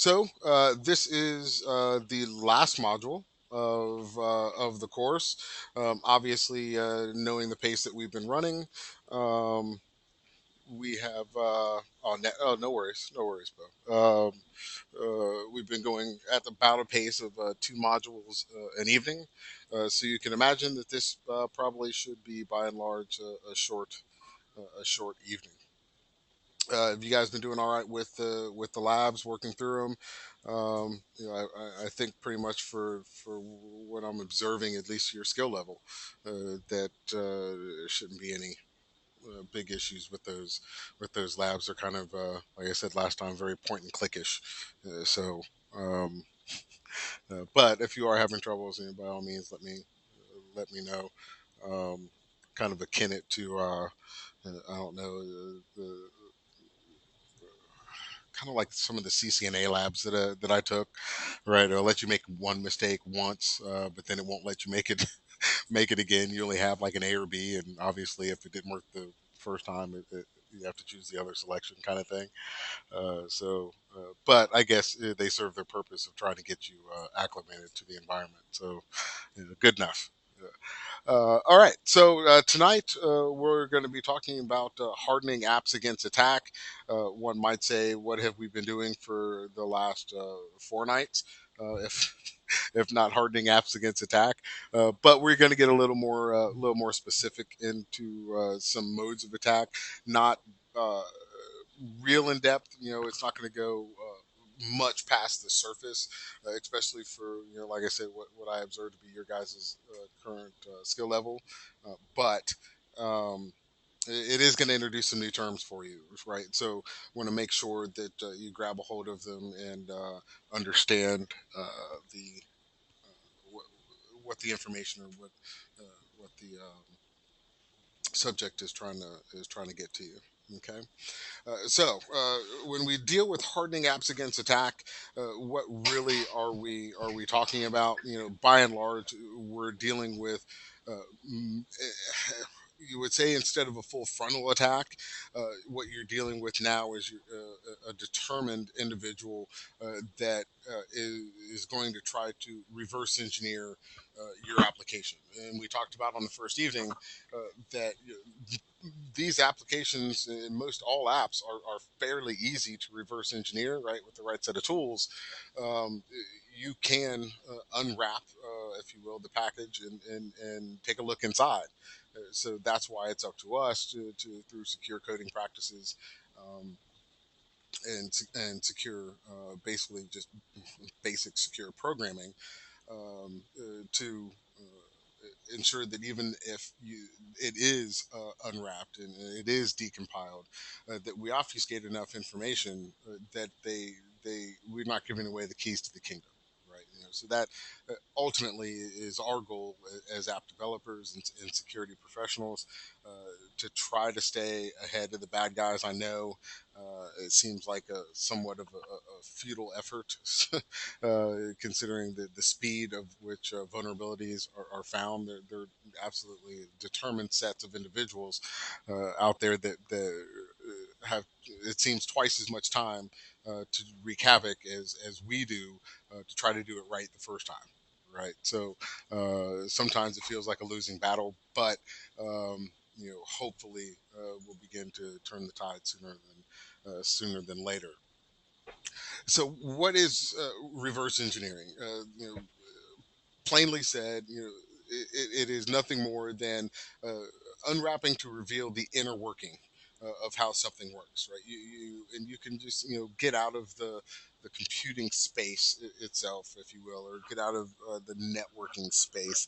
This is the last module of the course. Obviously, knowing the pace that we've been running, um, we have. Oh, no worries, no worries, Bo. We've been going at about a pace of two modules an evening, so you can imagine that this probably should be, by and large, a short evening. Have you guys been doing all right with the labs, working through them? I think pretty much for what I'm observing, at least your skill level, that there shouldn't be any big issues with those labs. They're kind of like I said last time, very point and clickish. So, um, but if you are having troubles, by all means, let me know. Um, Kind of akin it to I don't know the kind of like some of the CCNA labs that I took, right? It'll let you make one mistake once, but then it won't let you make it make it again. You only have like an A or B, and obviously, if it didn't work the first time, you have to choose the other selection, kind of thing. But I guess they serve their purpose of trying to get you acclimated to the environment. So, good enough. All right. Tonight we're going to be talking about hardening apps against attack. One might say, what have we been doing for the last four nights? If if not hardening apps against attack, but we're going to get a little more specific into some modes of attack, not uh, real in depth. It's not going to go much past the surface, especially for like I said, what I observed to be your guys' current skill level. But it is going to introduce some new terms for you, right? So, want to make sure that you grab a hold of them and understand the what, what the information or uh, what the subject is trying to get to you. Okay. When we deal with hardening apps against attack, what really are we talking about? By and large, we're dealing with. Uh, m- eh, you would say instead of a full frontal attack, what you're dealing with now is a determined individual that is going to try to reverse engineer your application. And we talked about on the first evening that these applications in most all apps are fairly easy to reverse engineer, right? With the right set of tools, um, you can unwrap, if you will, the package and take a look inside. So that's why it's up to us to through secure coding practices, um, secure, basically just basic secure programming, to ensure that even if it is unwrapped and it is decompiled, that we obfuscate enough information that we're not giving away the keys to the kingdom, right? So that ultimately is our goal as app developers and security professionals, to try to stay ahead of the bad guys. I know it seems like a somewhat of a futile effort, considering the speed of which vulnerabilities are found. They're absolutely determined sets of individuals out there that have, it seems, twice as much time to wreak havoc as we do to try to do it right the first time. Right. So sometimes it feels like a losing battle, but hopefully we'll begin to turn the tide sooner than later. So, what is reverse engineering? Plainly said, it is nothing more than uh, unwrapping to reveal the inner working of how something works, right? And you can just get out of the computing space itself, if you will, or get out of the networking space.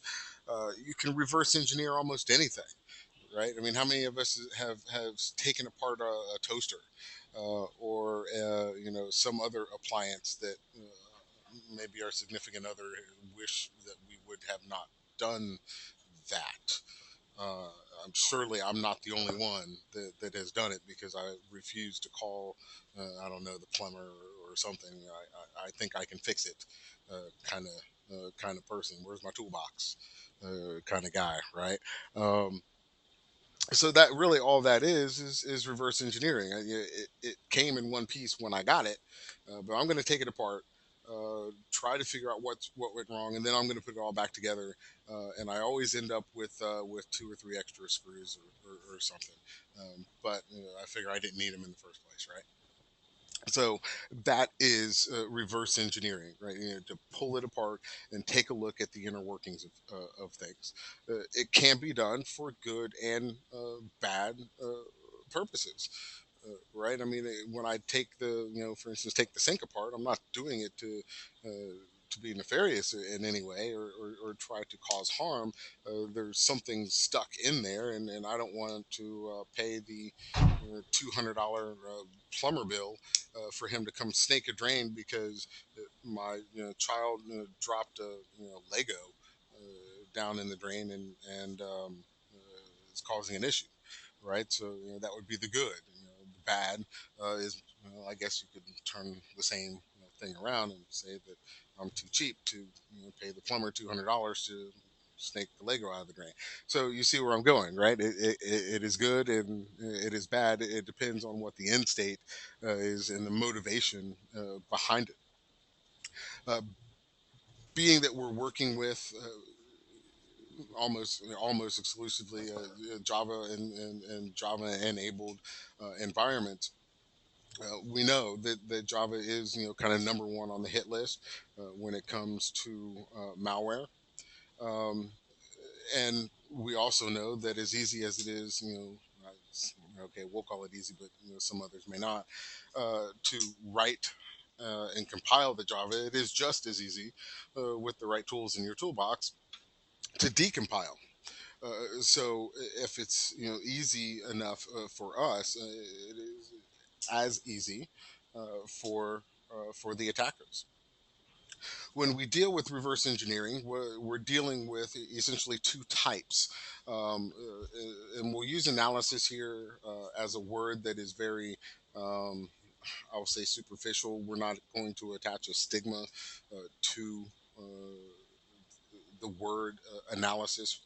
You can reverse engineer almost anything, right? I mean, how many of us have taken apart a toaster, or some other appliance that maybe our significant other wish that we would have not done that. Uh, I'm not the only one that has done it, because I refuse to call, I don't know, the plumber or something. I think I can fix it, kind of person. Where's my toolbox? Kind of guy, right? Um, So that really all that is reverse engineering. It came in one piece when I got it, but I'm going to take it apart, try to figure out what went wrong, and then I'm going to put it all back together. And I always end up with two or three extra screws or something. But I figure I didn't need them in the first place, right? So that is reverse engineering, right? To pull it apart and take a look at the inner workings of things. It can be done for good and bad purposes. Right? I mean, when I take for instance, take the sink apart, I'm not doing it to be nefarious in any way or try to cause harm. There's something stuck in there, and I don't want to pay the $200 plumber bill for him to come snake a drain because my child dropped a Lego down in the drain and it's causing an issue, right? So that would be the good. The bad is, I guess you could turn the same thing around and say that I'm too cheap to pay the plumber $200 to snake the Lego out of the drain. So you see where I'm going, right? It is good and it is bad. It depends on what the end state is and the motivation behind it. Uh, being that we're working with almost exclusively Java and Java enabled environments. We know that Java is kind of number one on the hit list when it comes to malware. Um, and we also know that as easy as it is, okay, we'll call it easy, but some others may not, to write and compile the Java, it is just as easy with the right tools in your toolbox to decompile. So if it's easy enough for us, it is as easy for the attackers. When we deal with reverse engineering, we're dealing with essentially two types. And we'll use analysis here as a word that is very, I will say, superficial. We're not going to attach a stigma to the word analysis,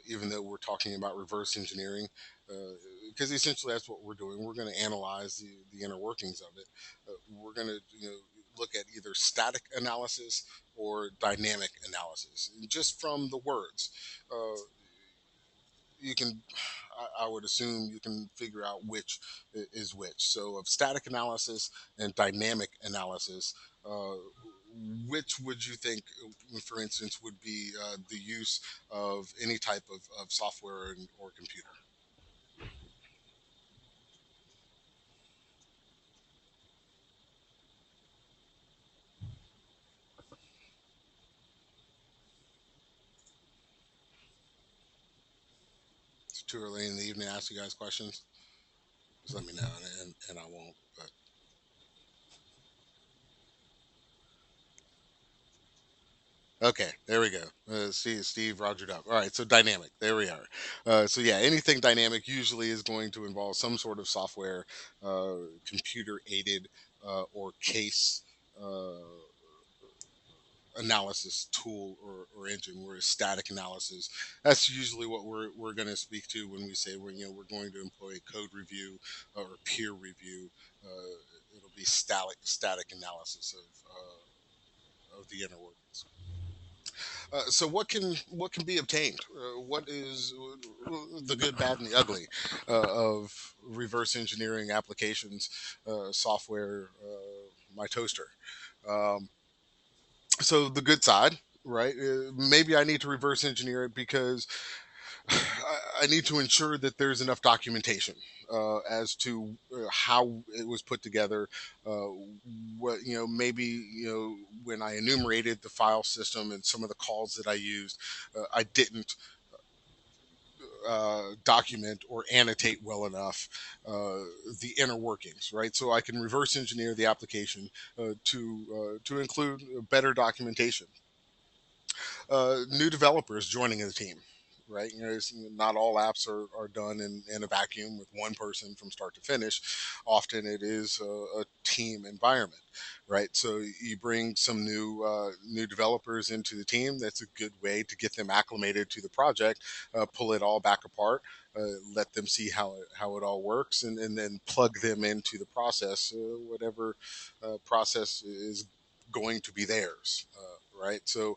even though we're talking about reverse engineering, because essentially that's what we're doing. We're going to analyze the inner workings of it. We're going to look at either static analysis or dynamic analysis, and just from the words. You can I would assume you can figure out which is which. So of static analysis and dynamic analysis, uh, which would you think, for instance, would be the use of any type of software or computer? It's too early in the evening to ask you guys questions. Just let me know, and I won't. But okay, there we go. See, Steve, Roger Duck. All right, so dynamic. There we are. So yeah, anything dynamic usually is going to involve some sort of software, uh, computer aided, or case analysis tool or engine. Whereas static analysis, that's usually what we're going to speak to when we say we're going to employ code review or peer review. It'll be static analysis of the inner workings. So what can be obtained? What is the good, bad, and the ugly of reverse engineering applications, software? My toaster. Um, so the good side, right? Maybe I need to reverse engineer it because I need to ensure that there's enough documentation as to how it was put together. Uh, what maybe when I enumerated the file system and some of the calls that I used, I didn't document or annotate well enough uh, the inner workings, right? So I can reverse engineer the application to include better documentation. New developers joining the team. right? Not all apps are done in a vacuum with one person from start to finish. Often it is a team environment, right? So you bring some new developers into the team. That's a good way to get them acclimated to the project. Pull it all back apart. Let them see how it all works, and then plug them into the process, whatever process is going to be theirs, right? So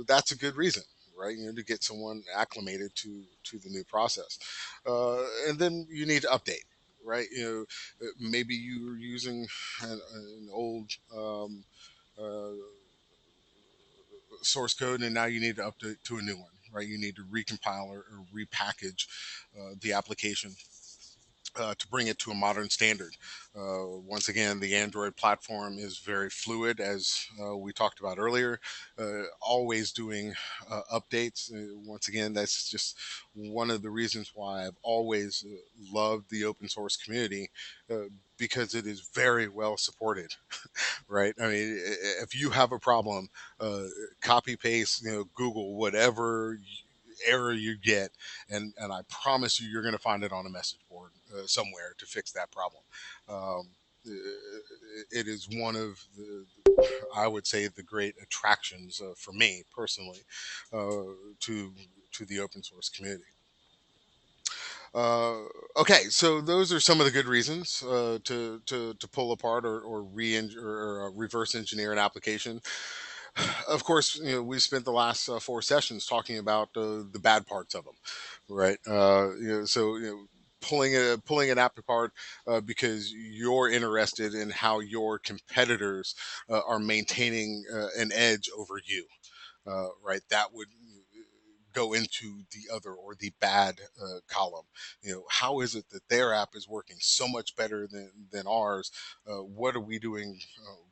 that's a good reason, right? To get someone acclimated to the new process, and then you need to update, right? Maybe you're using an old uh, source code, and now you need to update to a new one, right? You need to recompile or repackage the application to bring it to a modern standard. Once again, the Android platform is very fluid, as we talked about earlier, always doing updates. Once again, that's just one of the reasons why I've always loved the open source community, because it is very well supported, right? I mean, if you have a problem, uh, copy paste, Google whatever error you get, and I promise you're going to find it on a message board somewhere to fix that problem. Um, it is one of I would say, the great attractions for me personally to the open source community. Uh, okay, so those are some of the good reasons to pull apart or or reverse engineer an application. Of course, we spent the last four sessions talking about the bad parts of them, right? So pulling an app apart because you're interested in how your competitors are maintaining an edge over you, right? That would go into the other or the bad column. How is it that their app is working so much better than ours? What are we doing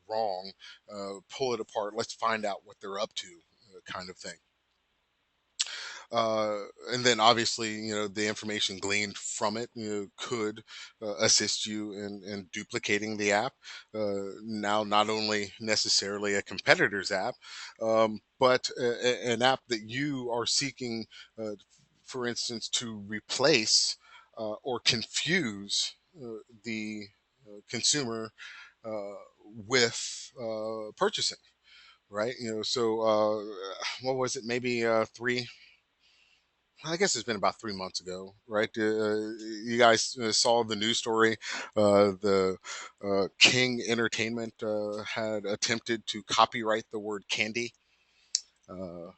wrong? Pull it apart. Let's find out what they're up to, kind of thing. And then obviously, the information gleaned from it, could assist you in duplicating the app. Now, not only necessarily a competitor's app, but an app that you are seeking, for instance, to replace or confuse the consumer uh, with purchasing, right? So what was it? Maybe three, I guess it's been about 3 months ago, right? You guys saw the news story. The King Entertainment had attempted to copyright the word candy. Uh,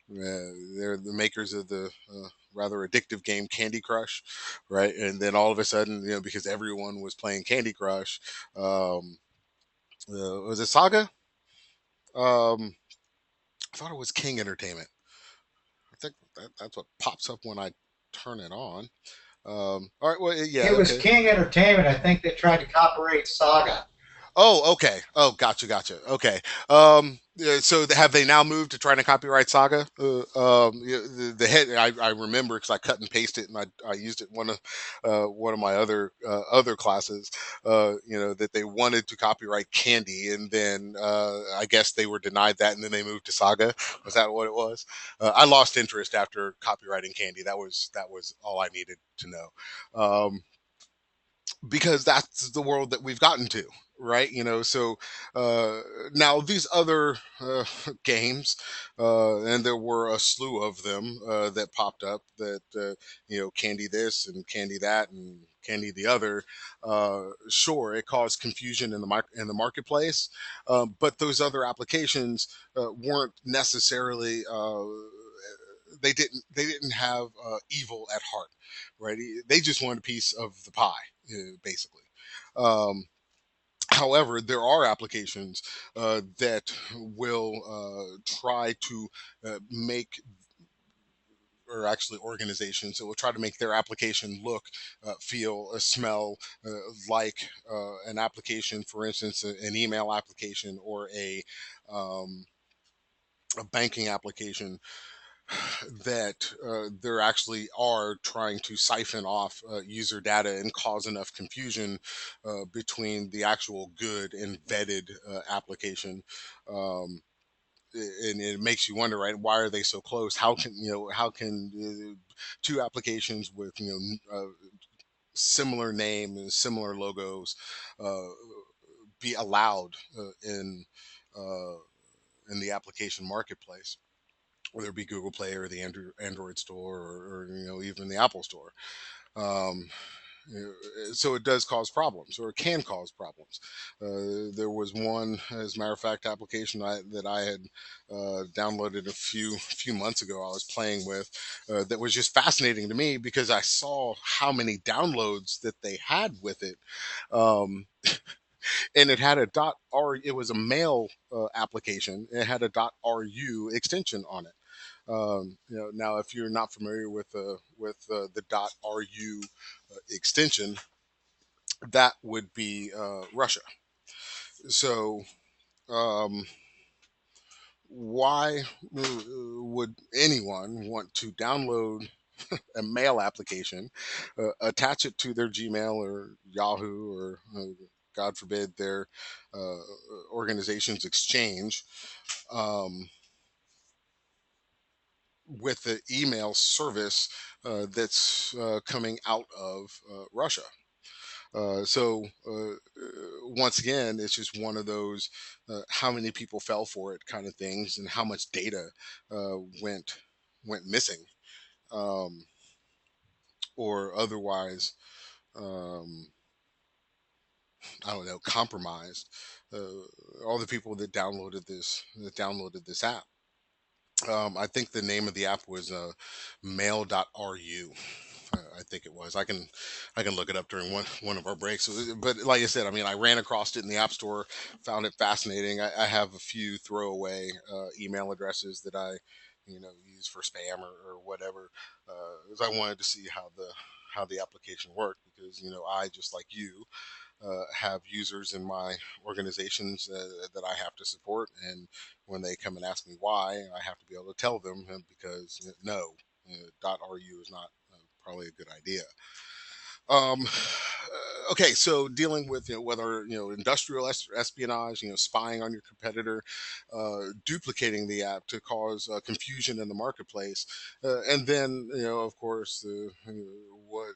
they're the makers of the rather addictive game Candy Crush, right? And then all of a sudden, because everyone was playing Candy Crush, was it Saga? Um, I thought it was King Entertainment. I think that's what pops up when I turn it on. All right. Well, yeah. It was Okay. King Entertainment, I think, that tried to copyright Saga. Oh, okay. Oh, gotcha. Okay. Yeah, so have they now moved to trying to copyright Saga? Yeah, the head I remember because I cut and pasted it and I used it in one of my other classes. That they wanted to copyright Candy, and then I guess they were denied that, and then they moved to Saga. Was that what it was? I lost interest after copywriting Candy. That was all I needed to know. Because that's the world that we've gotten to, right? So uh, now these other games, and there were a slew of them that popped up, that candy this and candy that and candy the other. Sure, it caused confusion in the marketplace, but those other applications weren't necessarily they didn't have evil at heart, right? They just wanted a piece of the pie, basically. Um, However, there are applications that will try to make, or actually organizations that will try to make their application look, feel, smell uh, like an application, for instance, an email application or a banking application, that there actually are trying to siphon off user data and cause enough confusion between the actual good and vetted application. Um, and it makes you wonder, right? Why are they so close? How can two applications with similar name and similar logos uh, be allowed uh, in the application marketplace, whether it be Google Play or the Android store, or even the Apple store. Um, so it does cause problems, or it can cause problems. There was one, as a matter of fact, application that I had downloaded a few months ago. I was playing with that was just fascinating to me because I saw how many downloads that they had with it. Um, and it had a dot r. It was a mail application. It had a dot ru extension on it. Now, if you're not familiar with the dot ru extension, that would be Russia. So, um, why would anyone want to download a mail application, attach it to their Gmail or Yahoo, or God forbid, their uh, organization's Exchange, um, with the email service that's coming out of Russia? Once again, it's just one of those how many people fell for it kind of things, and how much data uh, went went missing, um, or otherwise, um, I don't know, compromised. All the people that downloaded this app. I think the name of the app was mail.ru. I think it was. I can look it up during one of our breaks. But like I said, I mean, I ran across it in the App Store, found it fascinating. I have a few throwaway email addresses that I, use for spam or whatever, because I wanted to see how the application worked, because I, just like you, have users in my organizations that I have to support, and when they come and ask me why, I have to be able to tell them, because no, .ru is not probably a good idea. Okay, so dealing with whether industrial espionage, spying on your competitor, duplicating the app to cause confusion in the marketplace, and then of course what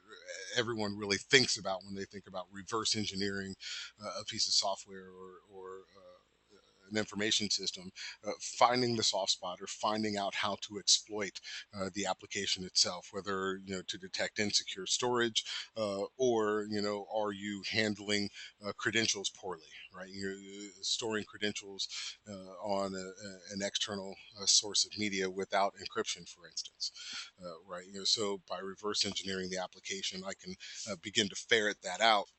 everyone really thinks about when they think about reverse engineering a piece of software, or an information system, finding the soft spot, or finding out how to exploit the application itself, whether to detect insecure storage, or are you handling credentials poorly, right? You're storing credentials on an external source of media without encryption, for instance, right? So by reverse engineering the application, I can begin to ferret that out.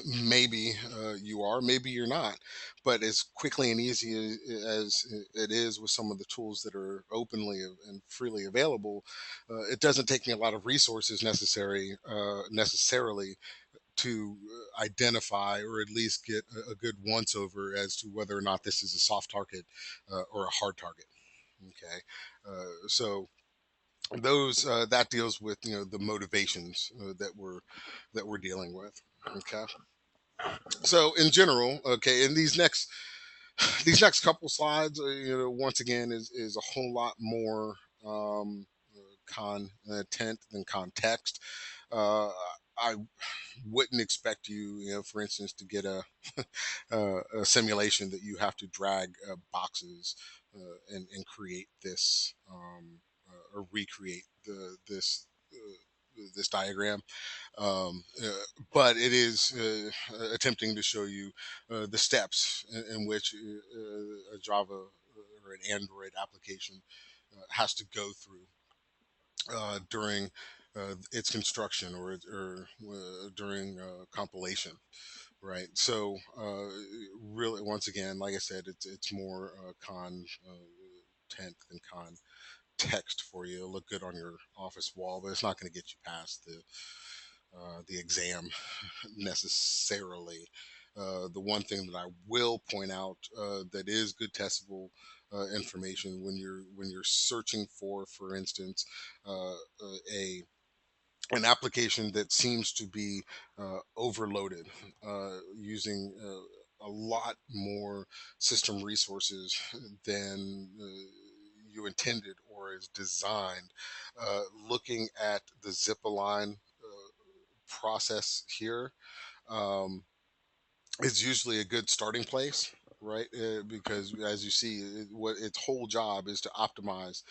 Maybe you are, maybe you're not, but as quickly and easy as it is with some of the tools that are openly and freely available, it doesn't take me a lot of resources necessarily to identify, or at least get a good once over as to whether or not this is a soft target or a hard target. Okay, so those that deals with the motivations that we're dealing with. Okay, so in general, okay, in these next couple slides, once again, is a whole lot more content than context. uh, I wouldn't expect you, for instance, to get a simulation that you have to drag boxes and create this, or recreate this diagram. um, uh, but it is attempting to show you the steps in which a Java or an Android application has to go through during its construction, or during compilation, right? So really, once again, like I said, it's more content than context for you. It'll look good on your office wall, but it's not going to get you past the exam necessarily. The one thing that I will point out that is good testable information when you're searching for instance, a an application that seems to be overloaded using a lot more system resources than you intended or is designed. Looking at the zip align process here, um, is usually a good starting place, right? Because as you see, what its whole job is to optimize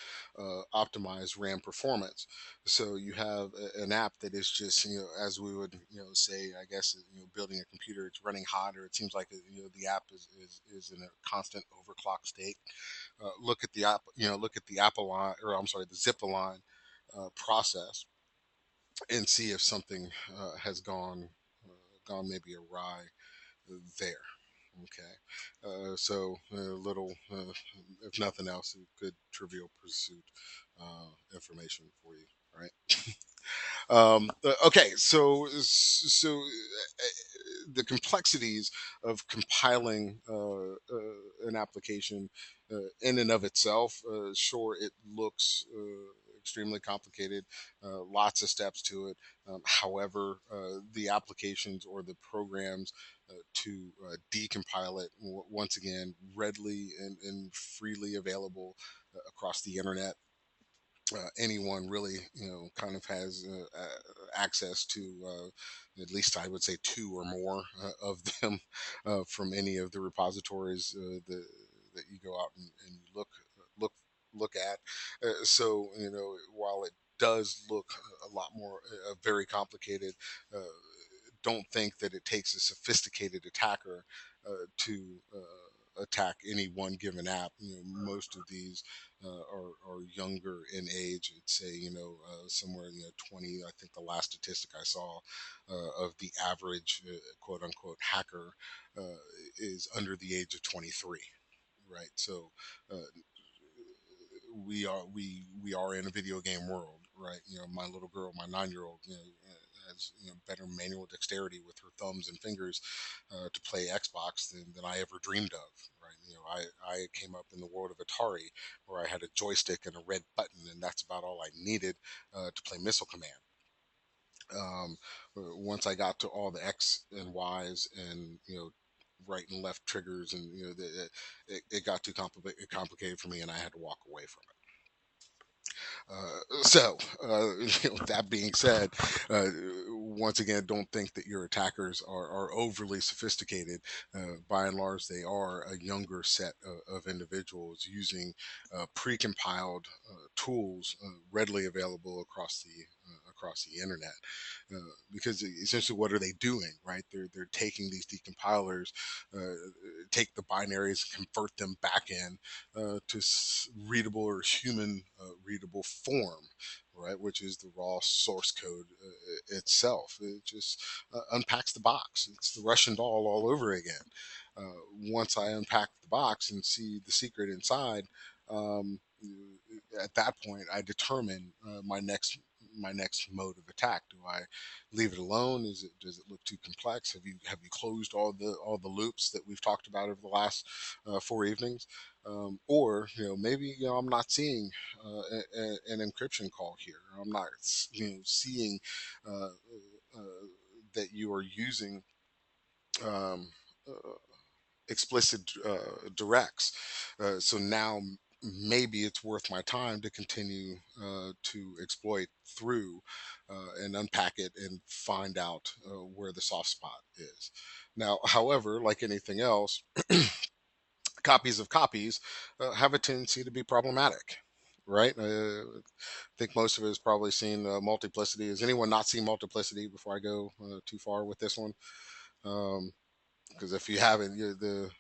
RAM performance. So you have an app that is just, as we would, say, I guess, building a computer, it's running hot, or it seems like the app is in a constant overclock state. Look at the app, look at the Apple line, or I'm sorry, the zip line process, and see if something has gone maybe awry there. Okay. So a little, if nothing else, a good trivial pursuit information for you, right? Okay, the complexities of compiling an application in and of itself, sure, it looks extremely complicated, lots of steps to it. However, the applications or the programs to decompile it, once again, readily and freely available across the internet. Anyone really, kind of has access to, at least I would say, two or more of them from any of the repositories that you go out and you look look at. So while it does look a lot more very complicated, uh, don't think that it takes a sophisticated attacker to attack any one given app. Most of these are younger in age. I'd say somewhere 20. I think the last statistic I saw of the average quote unquote hacker uh, is under the age of 23. Right. So uh, we are in a video game world, right? My little girl, my 9-year old, has better manual dexterity with her thumbs and fingers to play Xbox than I ever dreamed of, right? I came up in the world of Atari, where I had a joystick and a red button, and that's about all I needed to play Missile Command. Once I got to all the X and Y's and right and left triggers, and it got too complicated for me, and I had to walk away from it. That being said, once again, don't think that your attackers are overly sophisticated. By and large, they are a younger set of individuals using pre-compiled tools readily available across the internet. Because essentially, what are they doing? Right? They're taking these decompilers, take the binaries, convert them back in to readable or human readable form, right? Which is the raw source code itself. It just unpacks the box. It's the Russian doll all over again. Once I unpack the box and see the secret inside, at that point, I determine my next mode of attack. Do I leave it alone? Does it look too complex? Have you closed all the loops that we've talked about over the last 4 evenings? Or maybe I'm not seeing an encryption call here. I'm not seeing uh, that you are using um, uh, explicit directs. So now maybe it's worth my time to continue to exploit through and unpack it and find out where the soft spot is. Now, however, like anything else, copies of copies have a tendency to be problematic, right? I think most of us probably seen Multiplicity. Has anyone not seen Multiplicity before I go too far with this one? Because if you haven't, the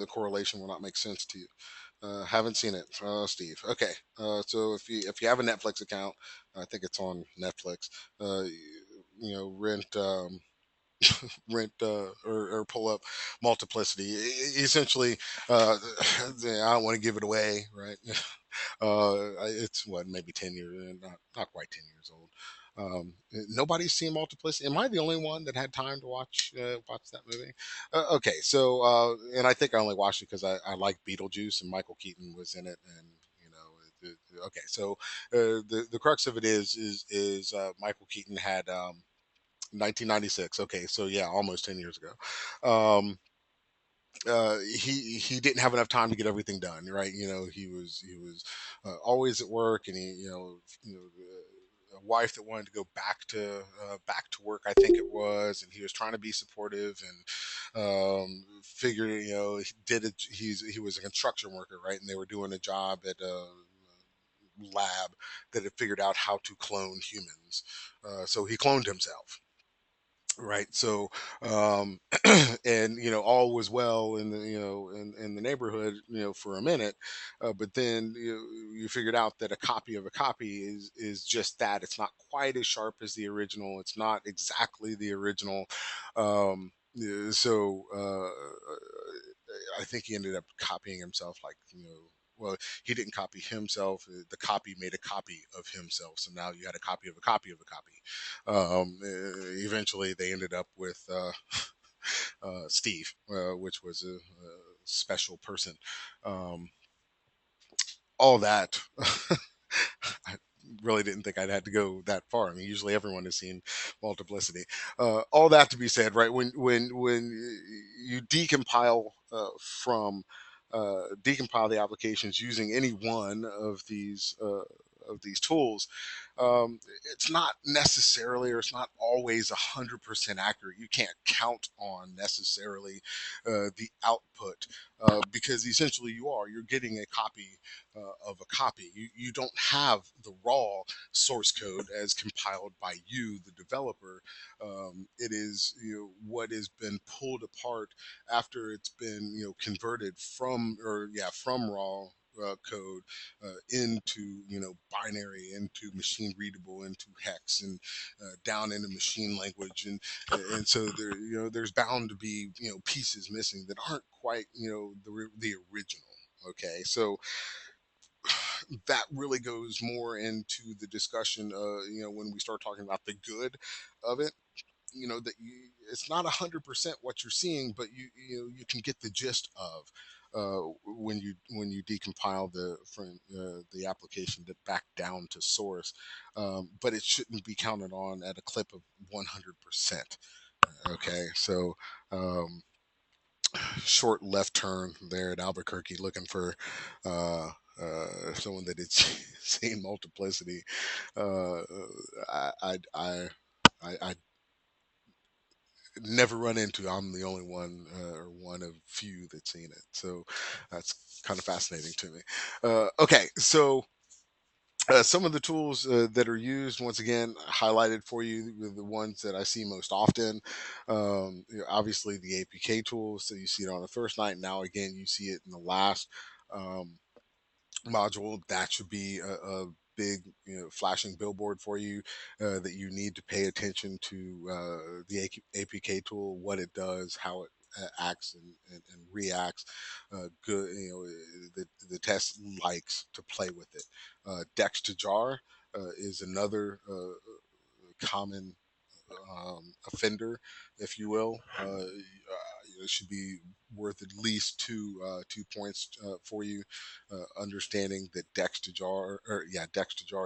correlation will not make sense to you. Haven't seen it, Steve. Okay, so if you have a Netflix account, I think it's on Netflix. Uh, rent or pull up Multiplicity. Essentially, I don't want to give it away, right? It's what, maybe 10 years, not quite 10 years old. Nobody's seen Multiplicity. Am I the only one that had time to watch that movie? Okay, so and I think I only watched it because I like Beetlejuice and Michael Keaton was in it, and okay, so the crux of it is Michael Keaton had 1996. Okay, so yeah, almost 10 years ago. he didn't have enough time to get everything done. Right, he was always at work, and a wife that wanted to go back to work, I think it was, and he was trying to be supportive and figured, he was a construction worker, right, and they were doing a job at a lab that had figured out how to clone humans. So he cloned himself, right? So and all was well in the in the neighborhood, for a minute, but then you figured out that a copy of a copy is just that. It's not quite as sharp as the original. It's not exactly the original. So I think he ended up copying himself, like, well, he didn't copy himself. The copy made a copy of himself. So now you had a copy of a copy of a copy. Eventually, they ended up with Steve, which was a special person. Um, all that. I really didn't think I'd had to go that far. I mean, usually everyone has seen Multiplicity. All that to be said, right? When you decompile the applications using any one of these tools, um, it's not necessarily, or it's not always 100% accurate. You can't count on necessarily the output, because essentially you're getting a copy of a copy. You don't have the raw source code as compiled by you, the developer. It is, what has been pulled apart after it's been, converted from raw code into, binary, into machine readable, into hex, and down into machine language, and so there's bound to be, pieces missing that aren't quite, the original. Okay, so that really goes more into the discussion, when we start talking about the good of it. That it's not 100% what you're seeing, but you can get the gist of when you decompile the application to back down to source. But it shouldn't be counted on at a clip of 100%. Okay, so um, short left turn there at Albuquerque, looking for someone that had seen Multiplicity. Uh, I never run into. I'm the only one, or one of few that's seen it. So that's kind of fascinating to me. Okay, so some of the tools that are used, once again, highlighted for you, the ones that I see most often. Obviously, the APK tools. So you see it on the first night. Now, again, you see it in the last um, module. That should be a big, flashing billboard for you, that you need to pay attention to the APK tool, what it does, how it acts and reacts. Good, the test likes to play with it. Dex to jar is another common offender, if you will. It should be worth at least 2 points for you. Understanding that Dex to jar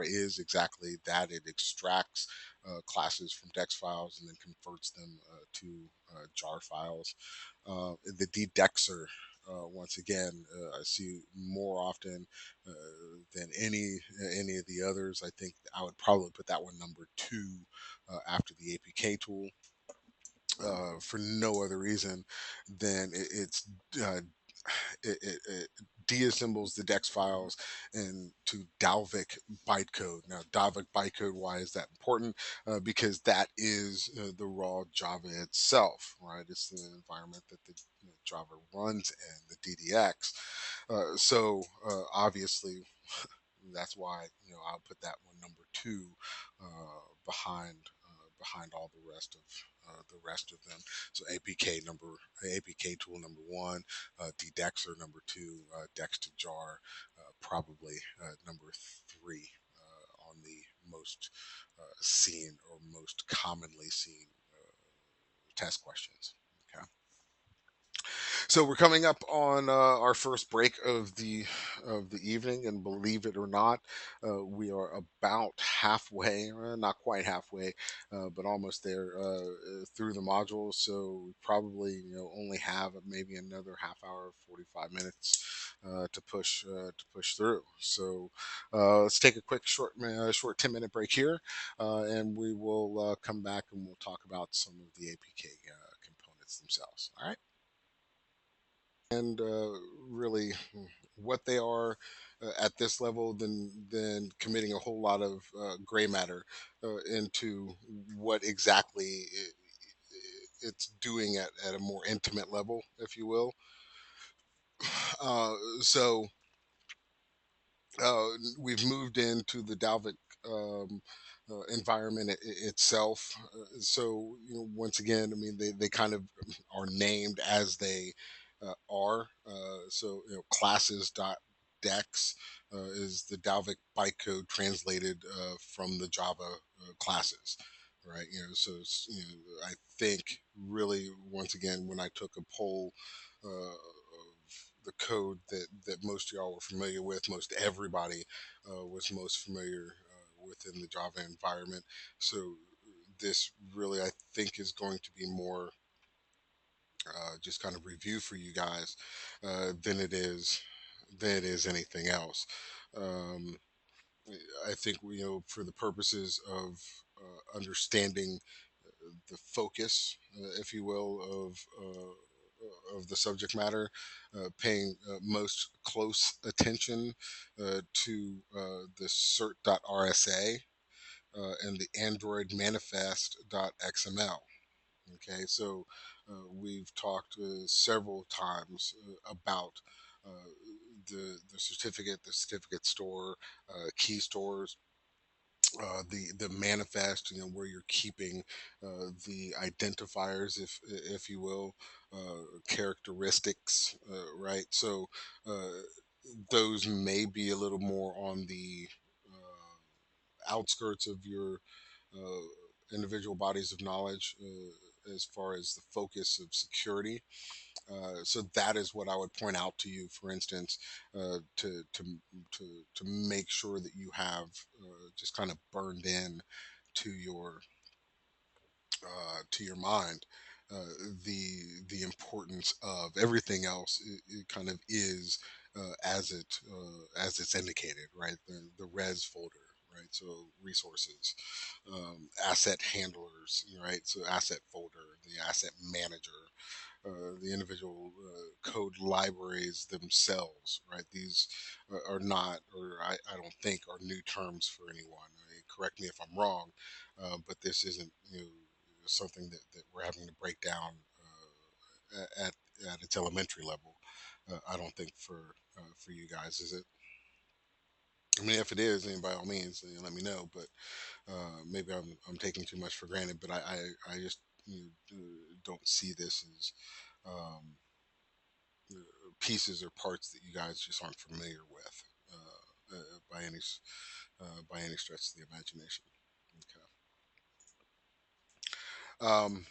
is exactly that. It extracts classes from Dex files and then converts them to jar files. The dedexer, once again, I see more often uh, than any of the others. I think I would probably put that one number two after the APK tool, for no other reason than uh, it deassembles the DEX files and to Dalvik bytecode. Now, Dalvik bytecode, why is that important? Because that is the raw Java itself, right? It's the environment that the Java runs in, the DDX. Obviously, that's why I'll put that one number two behind all the rest of them. So APK tool number one, dedexer number two, dex to jar probably number three on the most seen, or most commonly seen test questions. Okay. So we're coming up on our first break of the evening, and believe it or not, we are about halfway, not quite halfway, but almost there through the module. So we probably only have maybe another half hour, 45 minutes to push through. So let's take a quick short 10-minute break here, and we will come back and we'll talk about some of the APK components themselves. All right. And really what they are at this level than committing a whole lot of gray matter into what exactly it's doing at a more intimate level, if you will. So uh, we've moved into the Dalvik environment itself. So once again, I mean, they kind of are named as they are. So classes dot dex is the Dalvik bytecode translated from the Java classes. Right, so I think really once again when I took a poll the code that most of y'all were familiar with. Most everybody was most familiar within the Java environment. So this really, I think, is going to be more just kind of review for you guys than it is anything else. Um, I think for the purposes of understanding the focus, if you will, of the subject matter, paying most close attention to the cert.rsa and the Android manifest.xml. Okay, so we've talked several times about the certificate store, key stores, the manifest, where you're keeping the identifiers, if you will, characteristics, right? So uh, those may be a little more on the outskirts of your individual bodies of knowledge as far as the focus of security. So that is what I would point out to you, for instance, to make sure that you have just kind of burned in to your mind uh, the importance of everything else. It kind of is as it's indicated, right? The res folder. Right, so resources, asset handlers, right? So asset folder, the asset manager, the individual code libraries themselves, right? These are not, or I don't think, are new terms for anyone. I mean, correct me if I'm wrong, but this isn't something that we're having to break down at its elementary level. I don't think for you guys, is it? I mean, if it is, then by all means, let me know. But maybe I'm taking too much for granted. But I just don't see this as um, pieces or parts that you guys just aren't familiar with by any stretch of the imagination. Okay.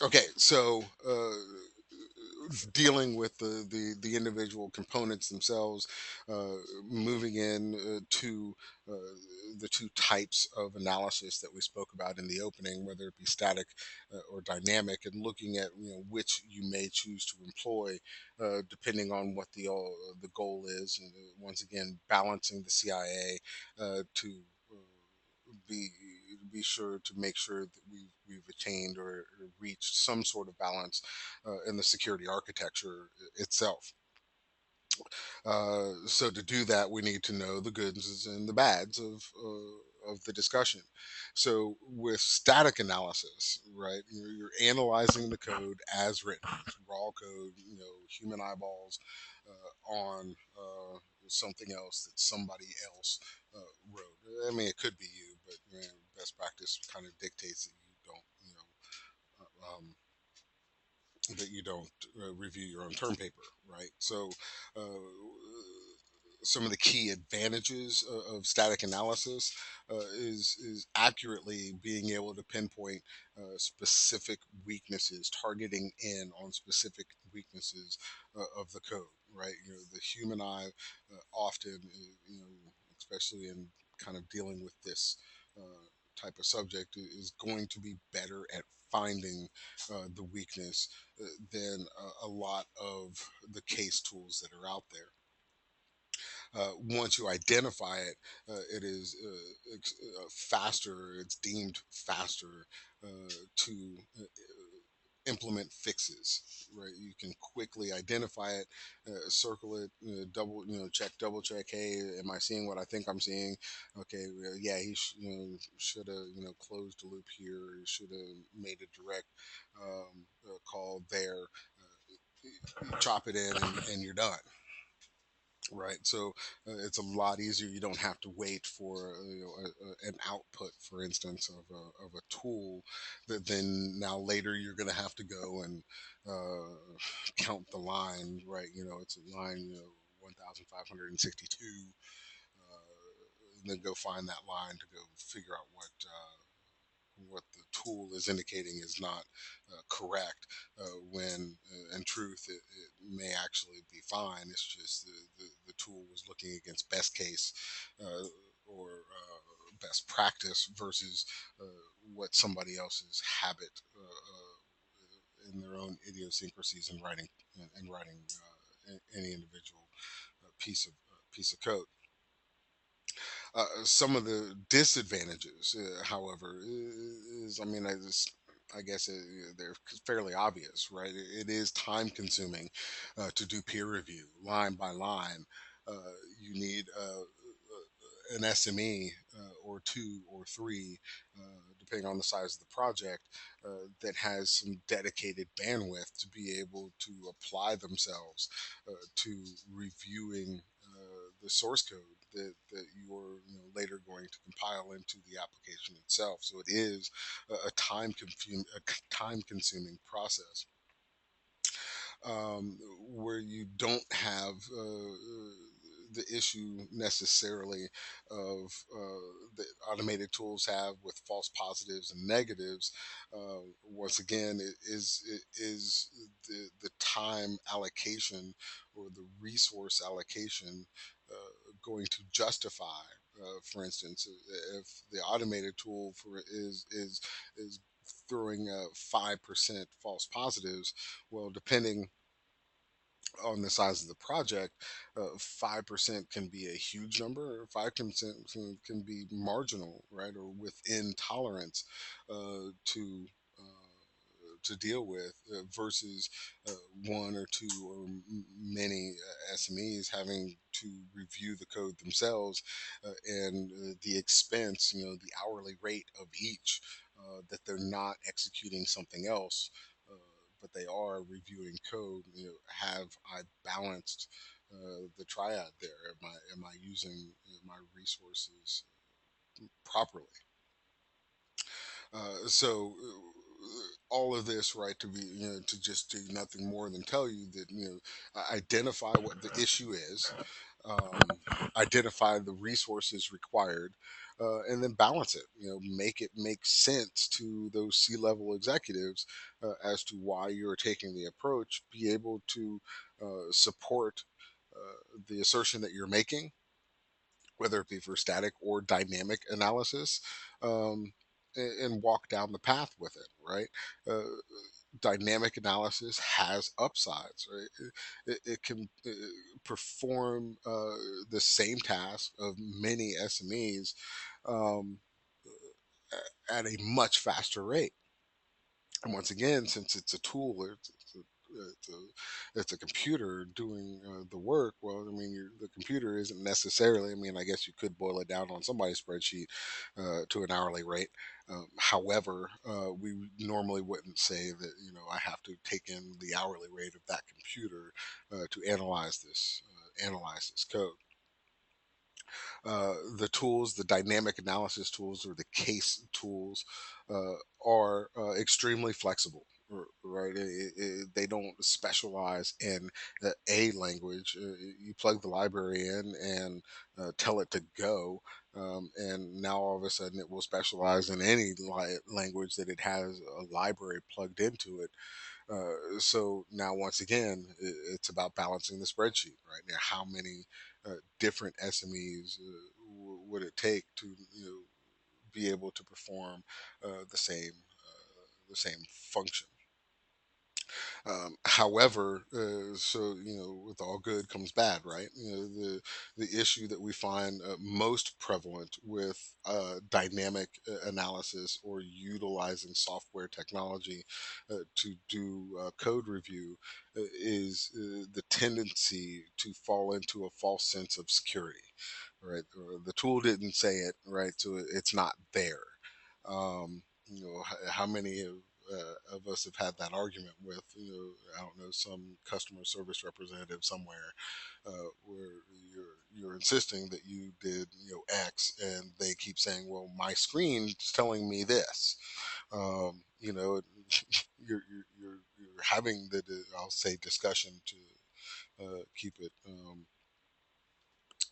Okay. So dealing with the individual components themselves, uh, moving in to uh, the two types of analysis that we spoke about in the opening, whether it be static or dynamic, and looking at which you may choose to employ depending on what the goal is, and once again balancing the CIA to be sure to make sure that we've attained or reached some sort of balance in the security architecture itself. So to do that, we need to know the goods and the bads of the discussion. So with static analysis, right, you're analyzing the code as written, it's raw code, human eyeballs on something else that somebody else wrote. I mean, it could be you, but best practice kind of dictates that you don't review your own term paper, right? So uh, some of the key advantages of static analysis is accurately being able to pinpoint specific weaknesses, targeting in on specific weaknesses of the code. Right, the human eye often, especially in kind of dealing with this type of subject, is going to be better at finding the weakness than a lot of the case tools that are out there. Once you identify it, it is faster, it's deemed faster to implement fixes. Right, you can quickly identify it, circle it, double, check, double check. Hey, am I seeing what I think I'm seeing? Okay, yeah, he should have, closed the loop here. He should have made a direct call there. You chop it in, and you're done. Right, so it's a lot easier. You don't have to wait for an output, for instance, of a tool that then now later you're going to have to go and count the line. Right, it's a line, 1562, and then go find that line to go figure out what the tool is indicating is not correct, when in truth it may actually be fine. It's just the tool was looking against best case, or best practice versus what somebody else's habit, in their own idiosyncrasies in writing, any individual piece of code. Some of the disadvantages, however, is, I mean, I guess they're fairly obvious, right? It is time consuming to do peer review line by line. Uh, you need an SME or two or three, depending on the size of the project, that has some dedicated bandwidth to be able to apply themselves to reviewing the source code that you're, later going to compile into the application itself. So it is a time consuming process, where you don't have the issue necessarily of the automated tools have with false positives and negatives. Once again, it is the time allocation or the resource allocation going to justify. For instance, if the automated tool for is throwing 5% false positives, well, depending on the size of the project, 5% can be a huge number, or 5% can be marginal, right, or within tolerance to deal with, versus uh, one or two or many SMEs having to review the code themselves, and the expense, the hourly rate of each, that they're not executing something else, but they are reviewing code. Have I balanced the triad there? Am I using my resources properly? So all of this, right, to be, to just do nothing more than tell you that, identify what the issue is, um, identify the resources required, and then balance it. Make it make sense to those C-level executives as to why you're taking the approach. Be able to support the assertion that you're making, whether it be for static or dynamic analysis, and walk down the path with it, right? Dynamic analysis has upsides, right? It can perform the same task of many SMEs, um, at a much faster rate. And once again, since it's a tool, it's it's a computer doing the work. Well, I mean, the computer isn't necessarily. I mean, I guess you could boil it down on somebody's spreadsheet to an hourly rate. However, we normally wouldn't say that. I have to take in the hourly rate of that computer to analyze this code. The tools, the dynamic analysis tools or the case tools, are extremely flexible. right? They don't specialize in a language. You plug the library in and tell it to go, and now all of a sudden it will specialize in any language that it has a library plugged into it. So now, once again, it's about balancing the spreadsheet, right? Now, how many different SMEs would it take to be able to perform the same function? However, so with all good comes bad, right? The issue that we find most prevalent with dynamic analysis or utilizing software technology to do code review is the tendency to fall into a false sense of security, right? The tool didn't say it, right? So it's not there. How many of us have had that argument with, I don't know, some customer service representative somewhere, where you're insisting that you did, X, and they keep saying, "Well, my screen's telling me this." You know, you're having I'll say, discussion to keep it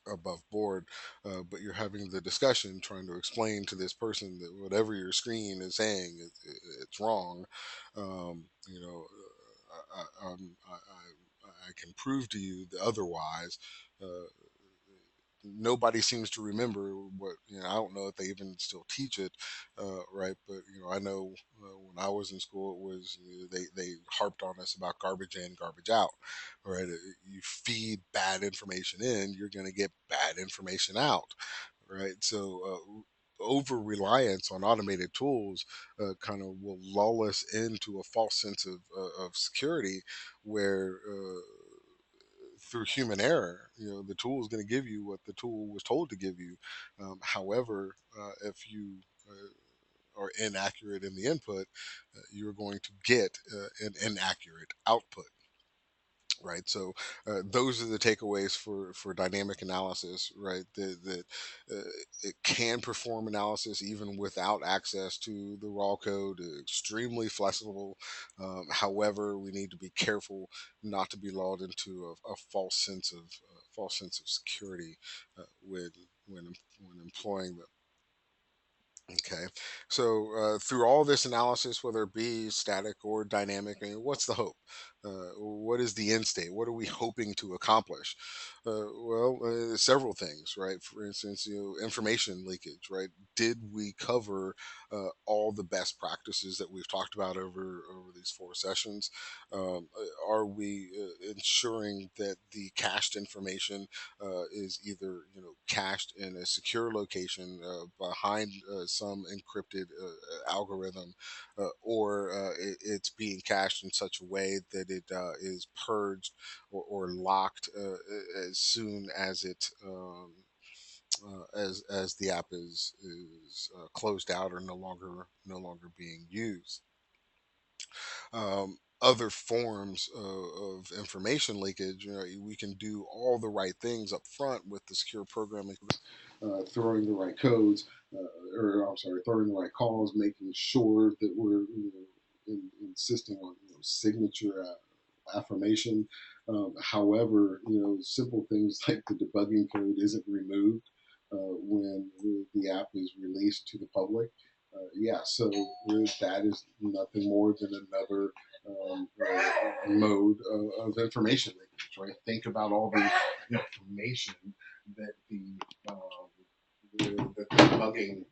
above board, but you're having the discussion trying to explain to this person that whatever your screen is saying, it's wrong. You know, I can prove to you the otherwise. Uh, Nobody seems to remember what, I don't know if they even still teach it, right? But I know when I was in school, it was they harped on us about garbage in, garbage out, right? You feed bad information in, you're going to get bad information out, right? So over reliance on automated tools kind of will lull us into a false sense of security, where through human error, the tool is going to give you what the tool was told to give you. However, if you are inaccurate in the input, you're going to get an inaccurate output. Right. So those are the takeaways for dynamic analysis, right? That it can perform analysis even without access to the raw code, extremely flexible. However, we need to be careful not to be lulled into a false sense of security when when employing them. Okay, so through all this analysis, whether it be static or dynamic, I mean, what's the hope? What is the end state? What are we hoping to accomplish? Several things, right? For instance, information leakage, right? Did we cover all the best practices that we've talked about over these four sessions? Are we ensuring that the cached information is either cached in a secure location behind some encrypted algorithm, or it's being cached in such a way that it is purged or locked as soon as it as the app is closed out or no longer being used. Other forms of information leakage, we can do all the right things up front with the secure programming, throwing the right codes, or I'm sorry, throwing the right calls, making sure that we're insisting on signature affirmation. However, simple things like the debugging code isn't removed when the app is released to the public. Yeah, so that is nothing more than another mode information leakage, right? Think about all the information that the debugging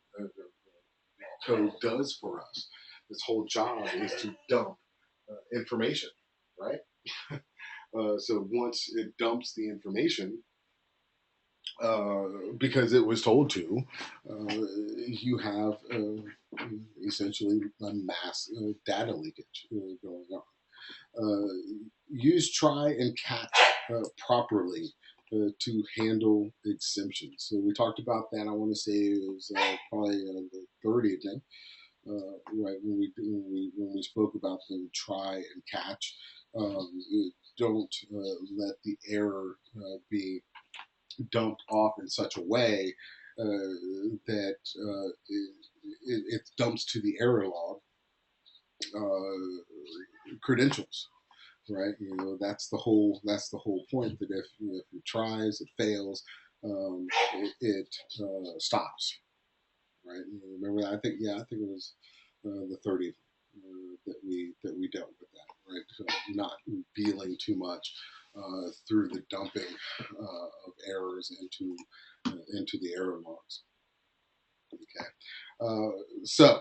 code does for us. This whole job is to dump information, right? So once it dumps the information, because it was told to, you have essentially a mass data leakage going on. Use try and catch properly to handle exemptions. So we talked about that. I want to say it was probably the third evening, right when we spoke about the try and catch. Don't let the error be dumped off in such a way that it dumps to the error log, credentials, right? That's the whole point. That if it tries, it fails, it stops, right? Remember that? I think it was the 30th that we dealt with that, right? So not revealing too much through the dumping of errors into the error logs. Okay, so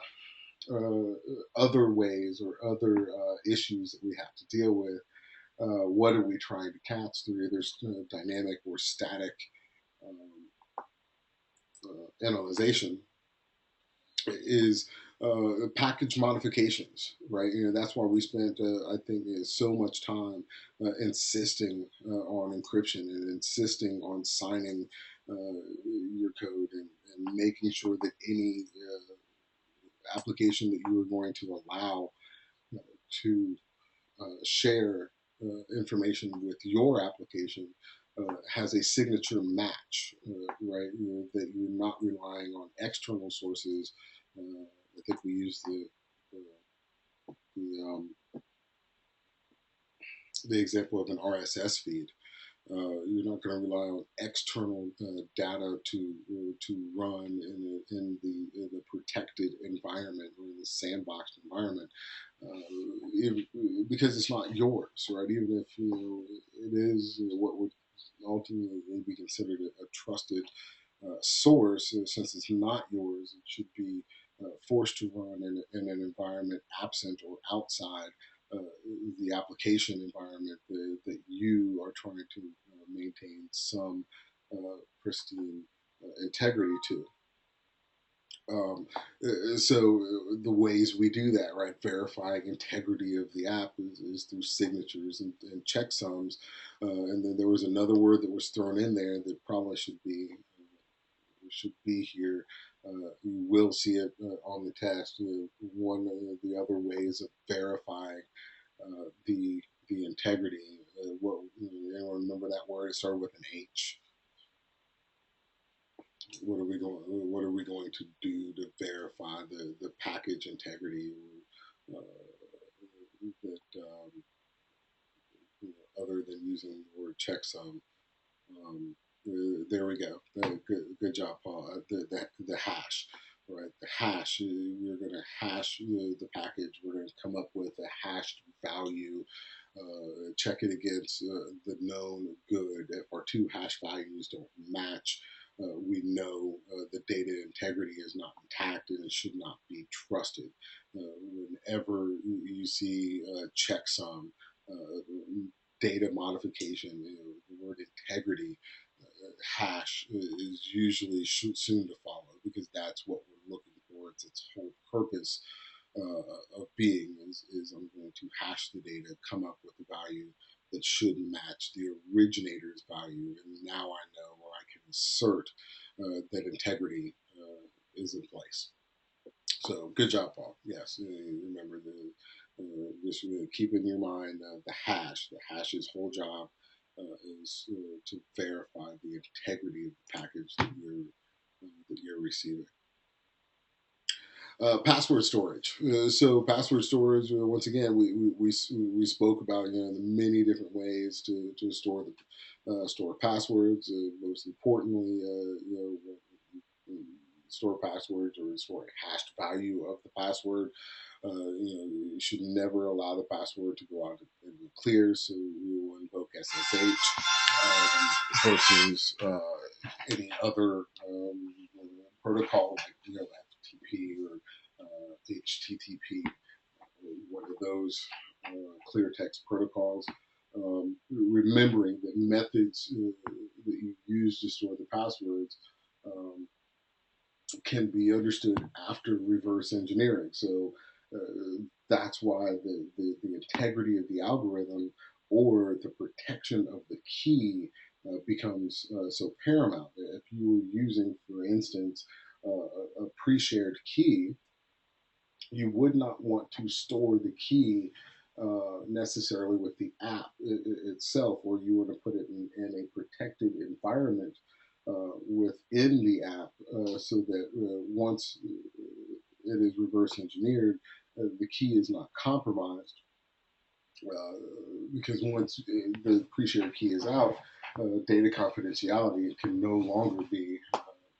other ways or other issues that we have to deal with. What are we trying to catch through either dynamic or static um, analyzation? Is package modifications, right? That's why we spent, I think, so much time insisting on encryption and insisting on signing your code and making sure that any application that you were going to allow to share information with your application has a signature match, right? That you're not relying on external sources. I think we use the example of an RSS feed. You're not going to rely on external data to run in the protected environment or in the sandboxed environment, because it's not yours, right? Even if it is what would ultimately be considered a trusted source, since it's not yours, it should be forced to run in an environment absent or outside uh, the application environment that you are trying to maintain some pristine integrity to. Um, so the ways we do that, right? Verifying integrity of the app is through signatures and checksums. And then there was another word that was thrown in there that probably should be here. You will see it on the test. One of the other ways of verifying the integrity. What anyone remember that word? It started with an H. What are we going to do to verify the package integrity, that other than using the word checksum? There we go. Good job, Paul. The hash, right? The hash. We're going to hash the package. We're going to come up with a hashed value. Check it against the known good. If our two hash values don't match, we know the data integrity is not intact and it should not be trusted. Whenever you see checksum, data modification, the word integrity, hash is usually soon to follow, because that's what we're looking for. It's its whole purpose of being is I'm going to hash the data, come up with a value that should match the originator's value, and now I know, or I can assert that integrity is in place. So good job, Paul. Yes, remember just keep in your mind the hash. The hash's whole job is to verify the integrity of the package that you're receiving. Password storage. So password storage. Once again, we spoke about the many different ways to store passwords. Most importantly, store passwords or store a hashed value of the password. You should never allow the password to go out in the clear, so we will invoke SSH versus any other protocol like FTP or HTTP, one of those clear text protocols. Remembering that methods that you use to store the passwords can be understood after reverse engineering. So that's why the integrity of the algorithm or the protection of the key becomes so paramount. If you were using, for instance, a pre-shared key, you would not want to store the key necessarily with the app itself, or you want to put it in a protected environment within the app, so that once it is reverse engineered, the key is not compromised, uh, because once the pre-shared key is out, data confidentiality can no longer be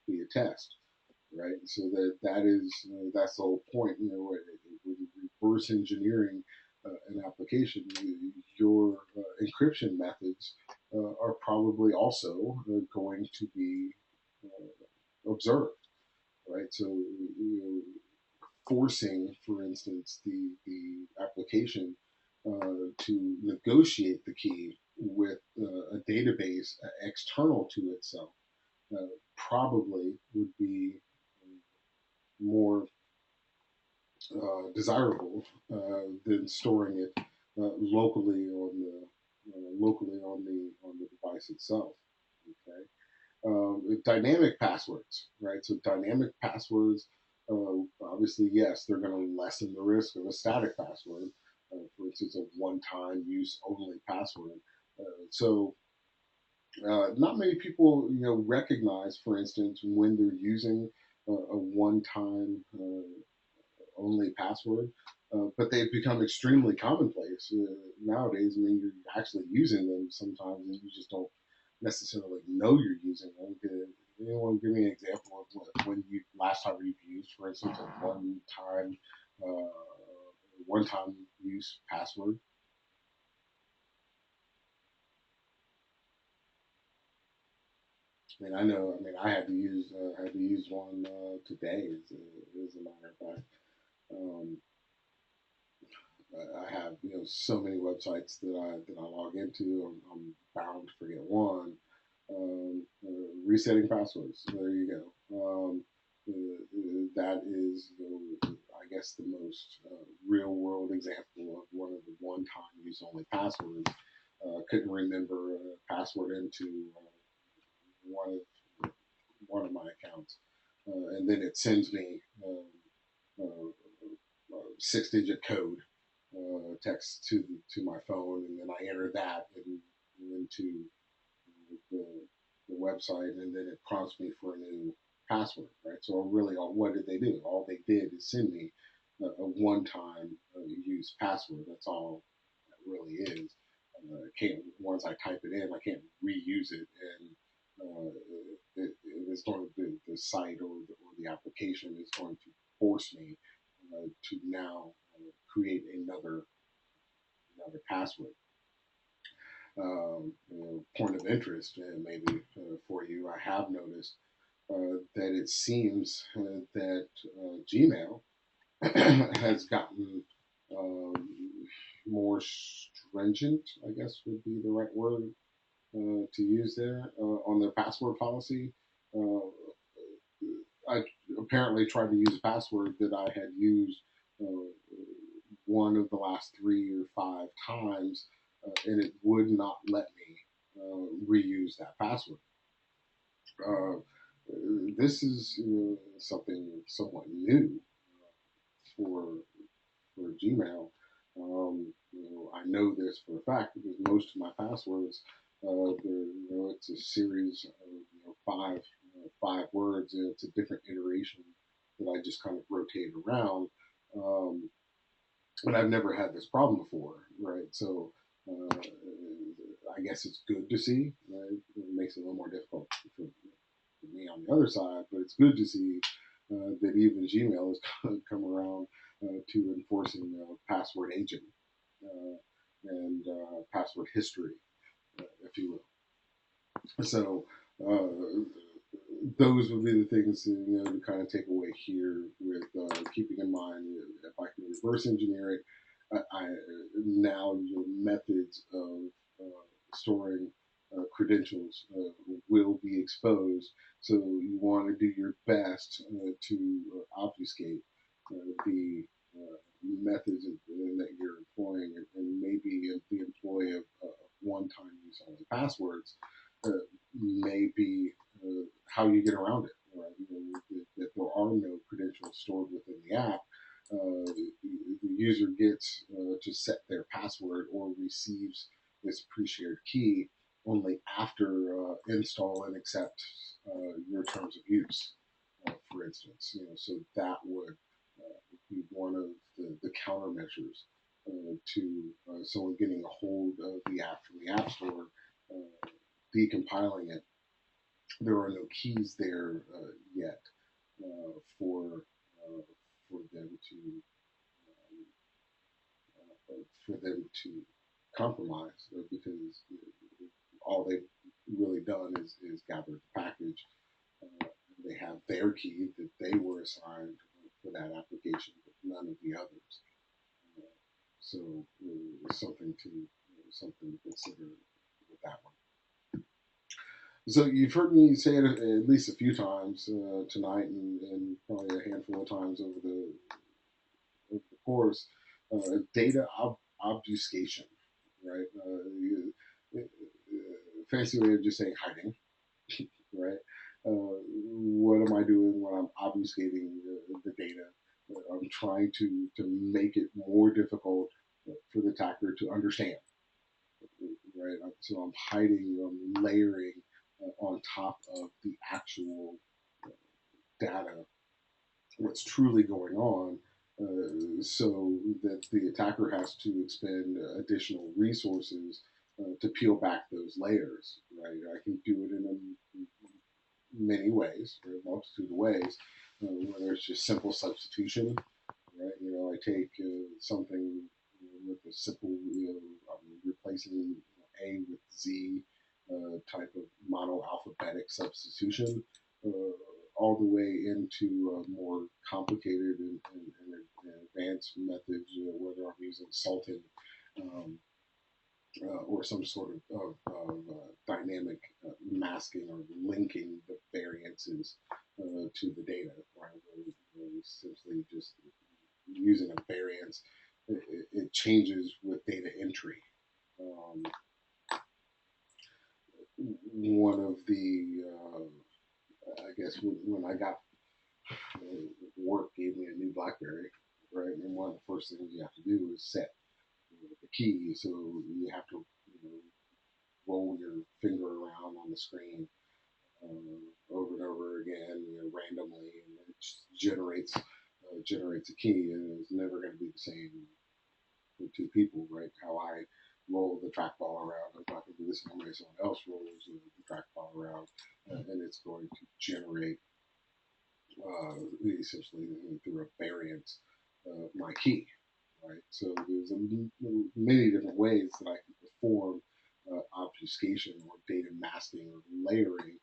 a test, right? So that is that's the whole point. You know, when reverse engineering an application, your encryption methods are probably also going to be observed, right? So forcing, for instance, the application to negotiate the key with a database external to itself uh, probably would be more desirable than storing it locally on the device itself. Okay, dynamic passwords, right? So dynamic passwords, obviously, yes, they're going to lessen the risk of a static password. For instance, a one-time use only password. Not many people, recognize, for instance, when they're using a one-time only password, but they've become extremely commonplace nowadays. I mean, you're actually using them sometimes, and you just don't necessarily know you're using them. Could anyone give me an example of when you last time you've used, for instance, a uh, one-time use password? I mean, I know. I mean, I had to use one today, as a matter of fact. Um, I have so many websites that I log into. I'm bound to forget one. Resetting passwords. There you go. That is, I guess, the most real world example of one of the one time use only passwords. Couldn't remember a password into one of one of my accounts, and then it sends me six-digit code text to my phone, and then I enter that into the, the website, and then it prompts me for a new password, right? So really, what did they do? All they did is send me a one-time use password. That's all that really is. Can't once I type it in, I can't reuse it, and it's going to the site or the application is going to force me to now create another password. Point of interest, maybe for you, I have noticed that it seems that Gmail has gotten um, more stringent, I guess would be the right word to use there, on their password policy. Uh, I apparently tried to use a password that I had used uh, one of the last 3 or 5 times, and it would not let me reuse that password. Uh, this is something somewhat new for Gmail. I know this for a fact because most of my passwords, it's a series of five words, and it's a different iteration that I just kind of rotate around. Um, and I've never had this problem before, right? So I guess it's good to see. Right? It makes it a little more difficult for me on the other side, but it's good to see that even Gmail has come around to enforcing password aging and password history, if you will. So uh, those would be the things to kind of take away here with keeping in mind if I can reverse engineer it, now your methods of storing credentials will be exposed. So you want to do your best to obfuscate the methods that you're employing, and maybe the employ of one-time use only passwords uh, may be how you get around it. Right? That there are no credentials stored within the app. The user gets to set their password or receives this pre-shared key only after install and accept your terms of use, for instance. So that would be one of the countermeasures to someone getting a hold of the app from the App Store, decompiling it. There are no keys there yet for them to for them to compromise because all they've really done is gathered the package. They have their key that they were assigned for that application, but none of the others. Uh, so something to consider with that one. So you've heard me say it at least a few times tonight, and probably a handful of times over the course. Data obfuscation, right? Fancy way of just saying hiding, right? What am I doing when I'm obfuscating the data? I'm trying to make it more difficult for the attacker to understand, right? So I'm hiding, I'm layering on top of the actual data what's truly going on, so that the attacker has to expend additional resources to peel back those layers. Right, I can do it in many ways, or a multitude of ways, whether it's just simple substitution. Right, I take something with a simple, I'm replacing A with Z type of monoalphabetic substitution, all the way into more complicated and advanced methods, whether I'm using Sultan um, or some sort of dynamic masking or linking the variances to the data, right? Where essentially just using a variance, it changes with data entry. Um, One of the, I guess, when I got work gave me a new BlackBerry, right? And one of the first things you have to do is set the key. So you have to roll your finger around on the screen over and over again, randomly, and it generates a key, and it's never going to be the same for two people, right? How I roll the trackball around, I'm not going to do this anyway. Someone else rolls the trackball around, and it's going to generate essentially through a variance my key, right? So there's many different ways that I can perform obfuscation or data masking or layering,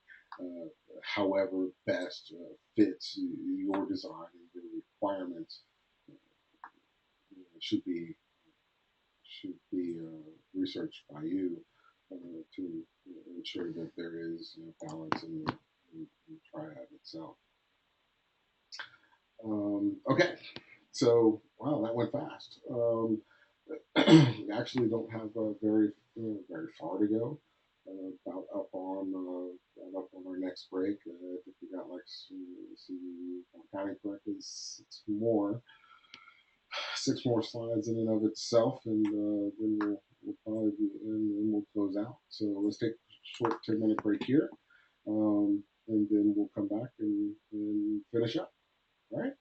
however best fits your design and your requirements. Should be researched by you to ensure that there is balance in the triad itself. Okay, so wow, that went fast. We actually don't have very far to go. About up on our next break. I think we got like see, if I'm counting correctly, six more slides in and of itself, and then we'll probably be in and we'll close out. So let's take a short 10-minute break here, and then we'll come back and finish up. All right.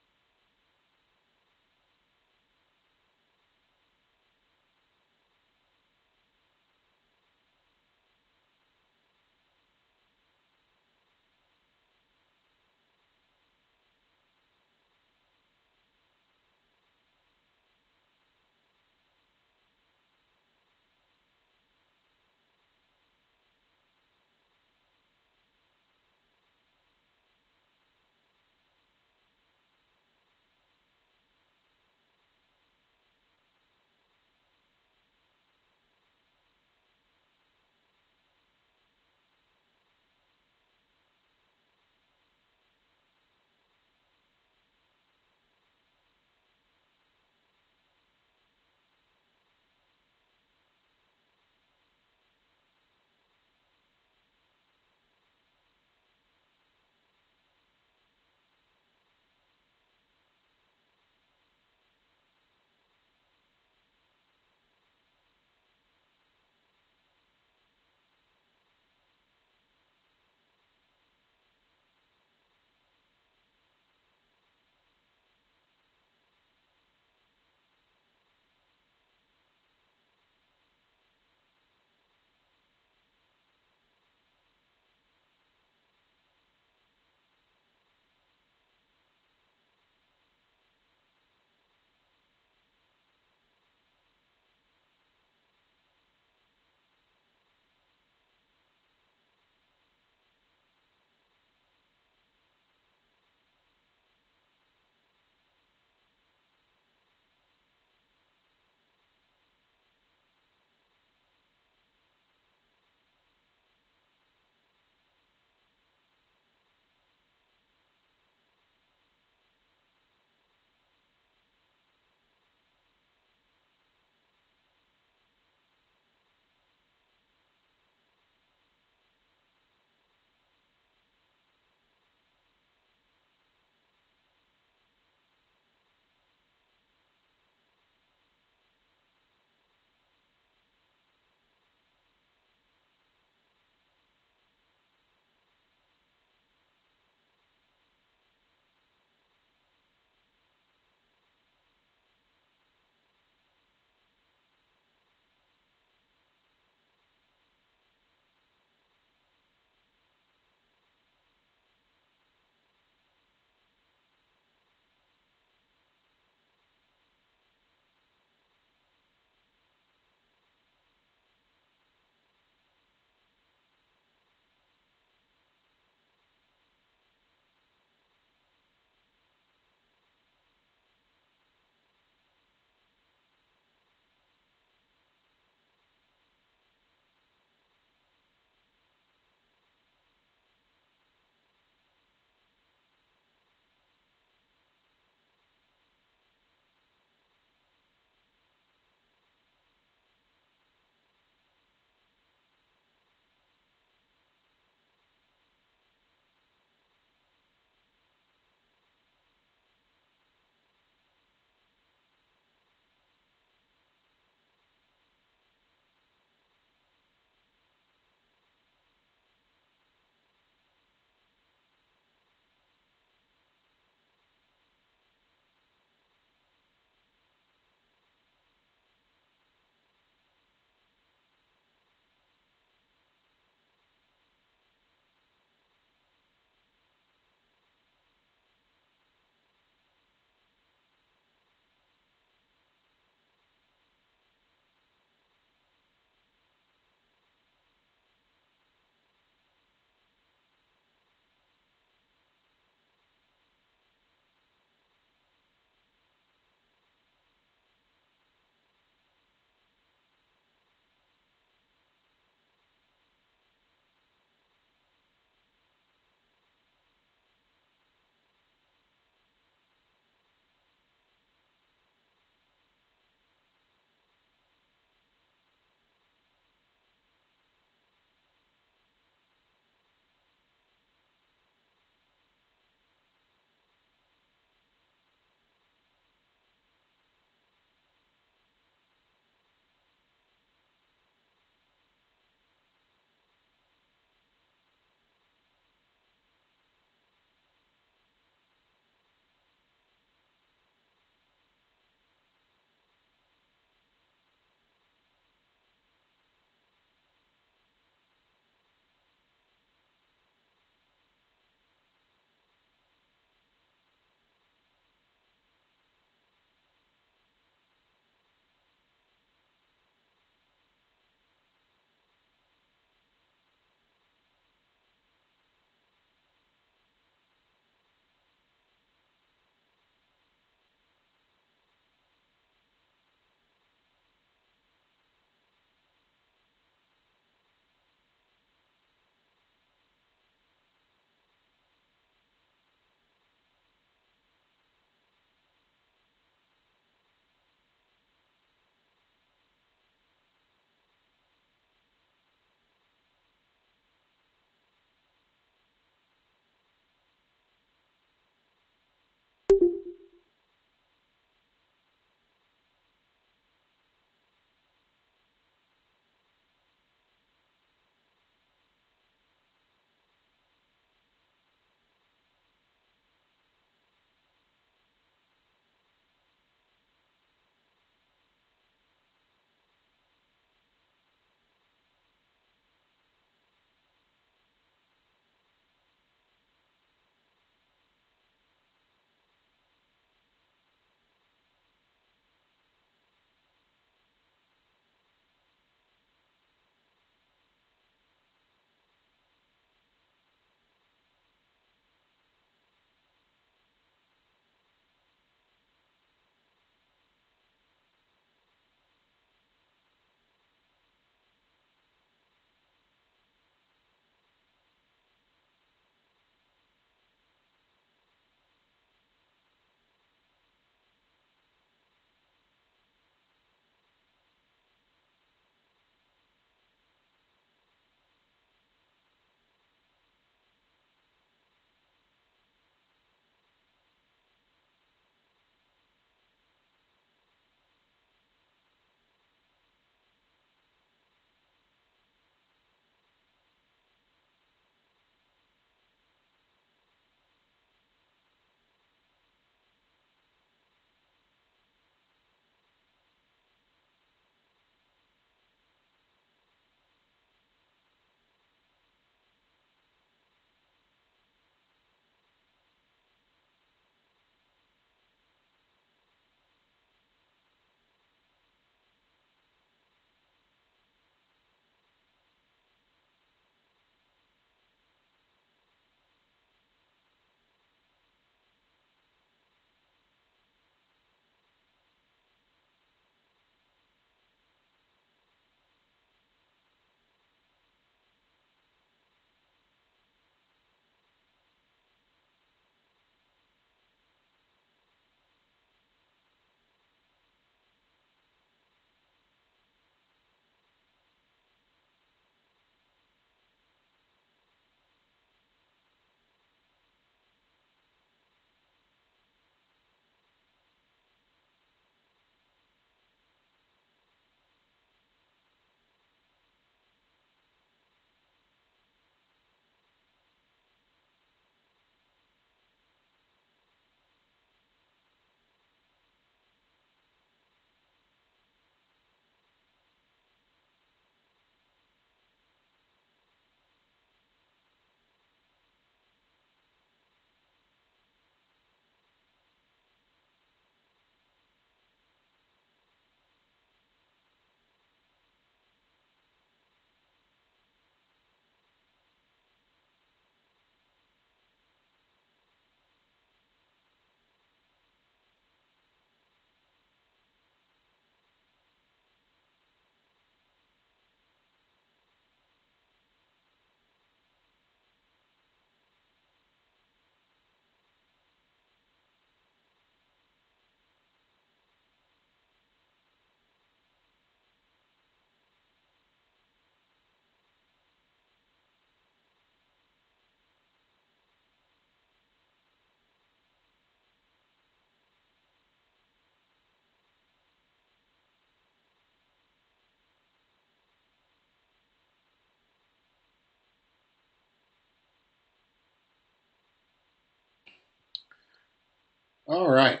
All right,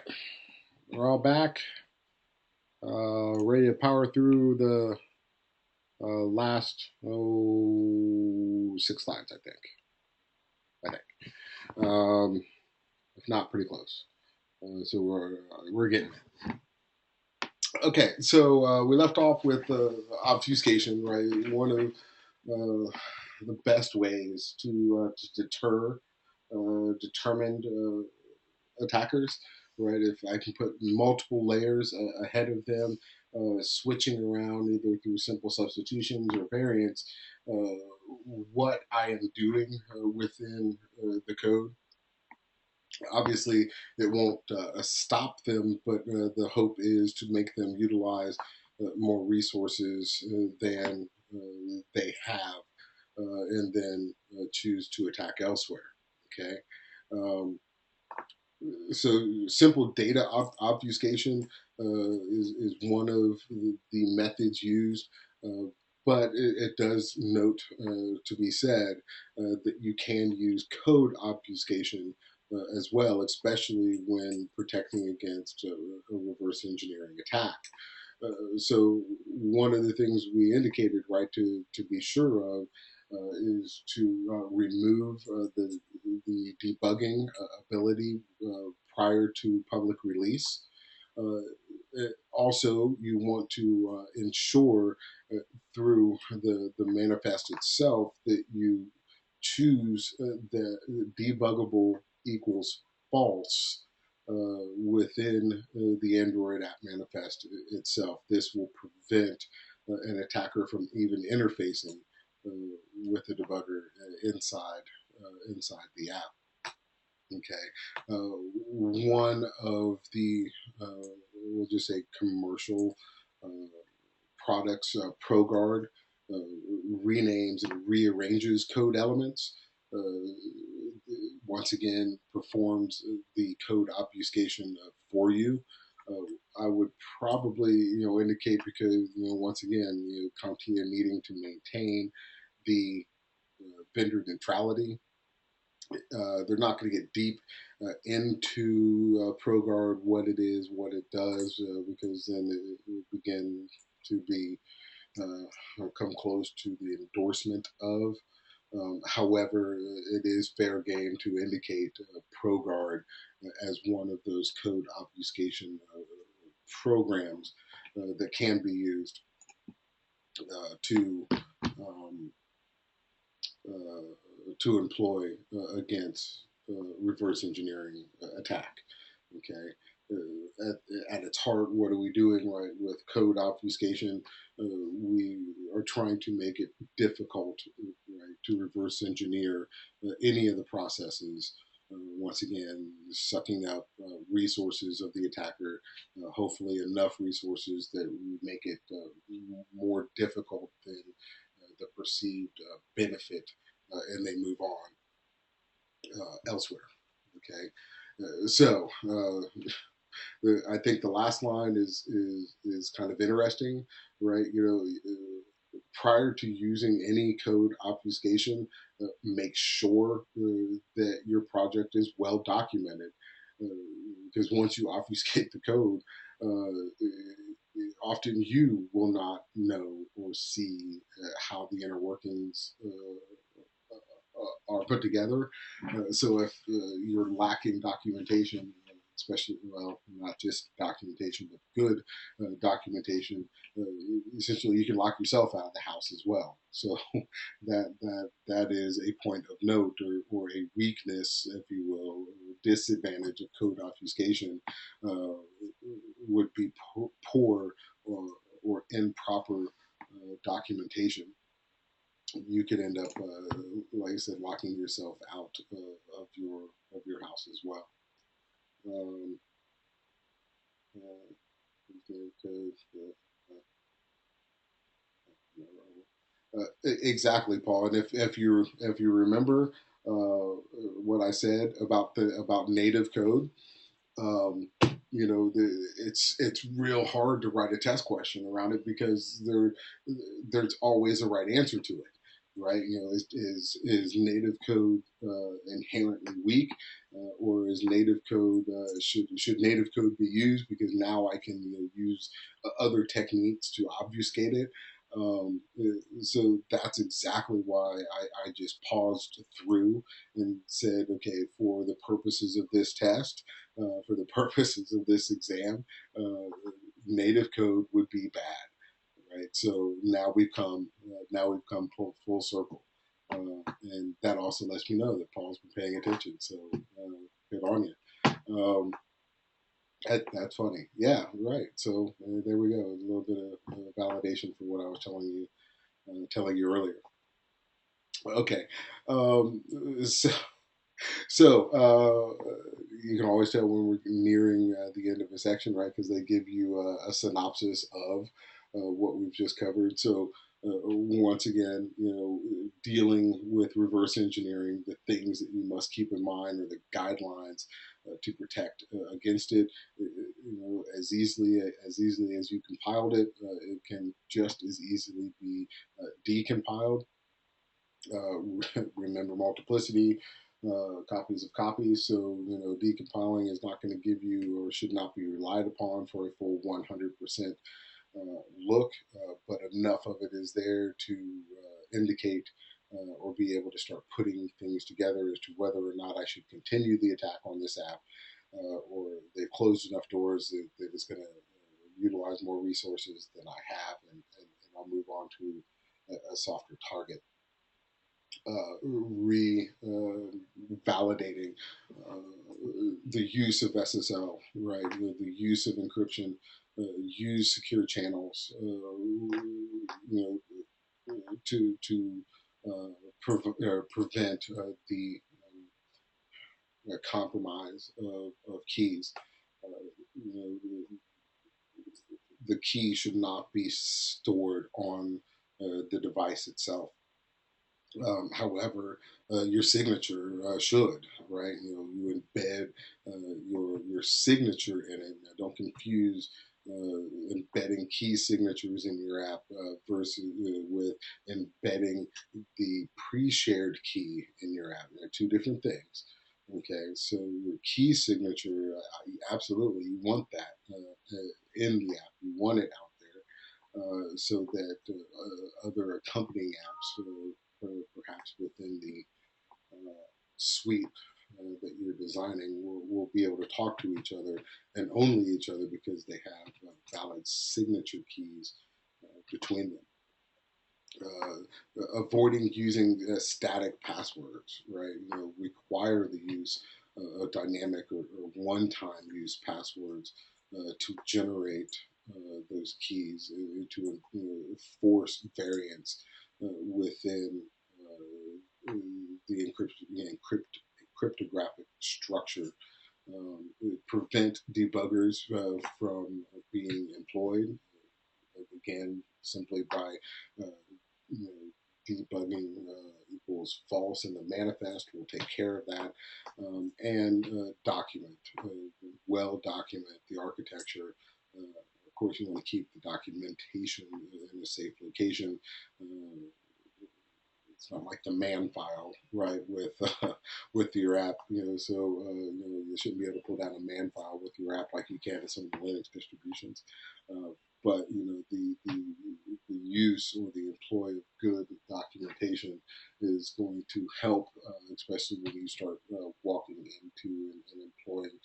we're all back. Ready to power through the last 6 slides, I think. I think, if not, pretty close. So we're getting it. Okay, so we left off with obfuscation, right? One of the best ways to deter determined attackers, right? If I can put multiple layers ahead of them, switching around either through simple substitutions or variants, uh, what I am doing within the code. Obviously, it won't stop them, but the hope is to make them utilize more resources than they have, and then choose to attack elsewhere. Okay. Um, so simple data obfuscation is one of the methods used, uh, but it does note to be said that you can use code obfuscation as well, especially when protecting against a reverse engineering attack. So one of the things we indicated, right, to be sure of, is to remove the debugging ability prior to public release. Also, you want to ensure through the manifest itself that you choose the debuggable equals false within the Android app manifest itself. This will prevent an attacker from even interfacing with the debugger inside the app. Okay, one of the we'll just say commercial uh, products, ProGuard, uh, renames and rearranges code elements. Once again, performs the code obfuscation for you. I would probably, indicate because, once again, CompTIA needing to maintain the vendor neutrality. They're not going to get deep into ProGuard, what it is, what it does, because then it will begin to be come close to the endorsement of. However, it is fair game to indicate ProGuard as one of those code obfuscation programs that can be used to um, to employ against reverse engineering attack. Okay. At its heart, what are we doing, right? With code obfuscation, we are trying to make it difficult, right, to reverse engineer any of the processes. Once again, sucking up resources of the attacker, hopefully enough resources that we make it more difficult than the perceived benefit, and they move on elsewhere. Okay, I think the last line is kind of interesting, right? Prior to using any code obfuscation, make sure that your project is well documented. Because once you obfuscate the code, often you will not know or see how the inner workings are put together. So if you're lacking documentation, especially, well, not just documentation, but good documentation, uh, essentially you can lock yourself out of the house as well. So that is a point of note, or a weakness, if you will, disadvantage of code obfuscation uh, would be poor or improper documentation. You could end up, like I said, locking yourself out of your house as well. Um, uh, exactly, Paul. And if you remember what I said about native code, um, it's real hard to write a test question around it because there's always a right answer to it. right? Is native code inherently weak, or is native code should native code be used because now I can use other techniques to obfuscate it. So that's exactly why I just paused through and said, okay, for the purposes of this test, for the purposes of this exam, native code would be bad, right? So now we've come full circle, and that also lets me know that Paul's been paying attention. So good on you. That's funny. Yeah, right. So there we go. A little bit of validation for what I was telling you earlier. Okay. Um, so So you can always tell when we're nearing the end of a section, right? Because they give you a synopsis of what we've just covered. So once again, dealing with reverse engineering, the things that you must keep in mind or the guidelines to protect against it. As easily as you compiled it, it can just as easily be decompiled. Remember multiplicity, copies of copies. So, decompiling is not going to give you or should not be relied upon for a full 100% look, but enough of it is there to indicate or be able to start putting things together as to whether or not I should continue the attack on this app, or they've closed enough doors that it's going to utilize more resources than I have, and I'll move on to a softer target. Re-validating the use of SSL, right? The use of encryption, use secure channels, to prevent the compromise of keys. You know, the key should not be stored on the device itself. However, your signature should, right? You embed your signature in it. Now, don't confuse embedding key signatures in your app versus with embedding the pre-shared key in your app. They're two different things. Okay, so your key signature, absolutely, you want that in the app. You want it out there so that other accompanying apps, perhaps within the suite that you're designing, will be able to talk to each other and only each other because they have valid signature keys between them. Avoiding using static passwords, right? Require the use of dynamic or one-time use passwords to generate those keys, to force variance within the cryptographic structure. Prevent debuggers from being employed, again, simply by uh, you know, debugging equals false in the manifest. We'll take care of that. And document, well document the architecture. Of course, you want to keep the documentation in a safe location. Uh, it's not like the man file, right? With with your app, so you shouldn't be able to pull down a man file with your app like you can in some of the Linux distributions. But the use or the employ of good documentation is going to help, especially when you start walking into and employing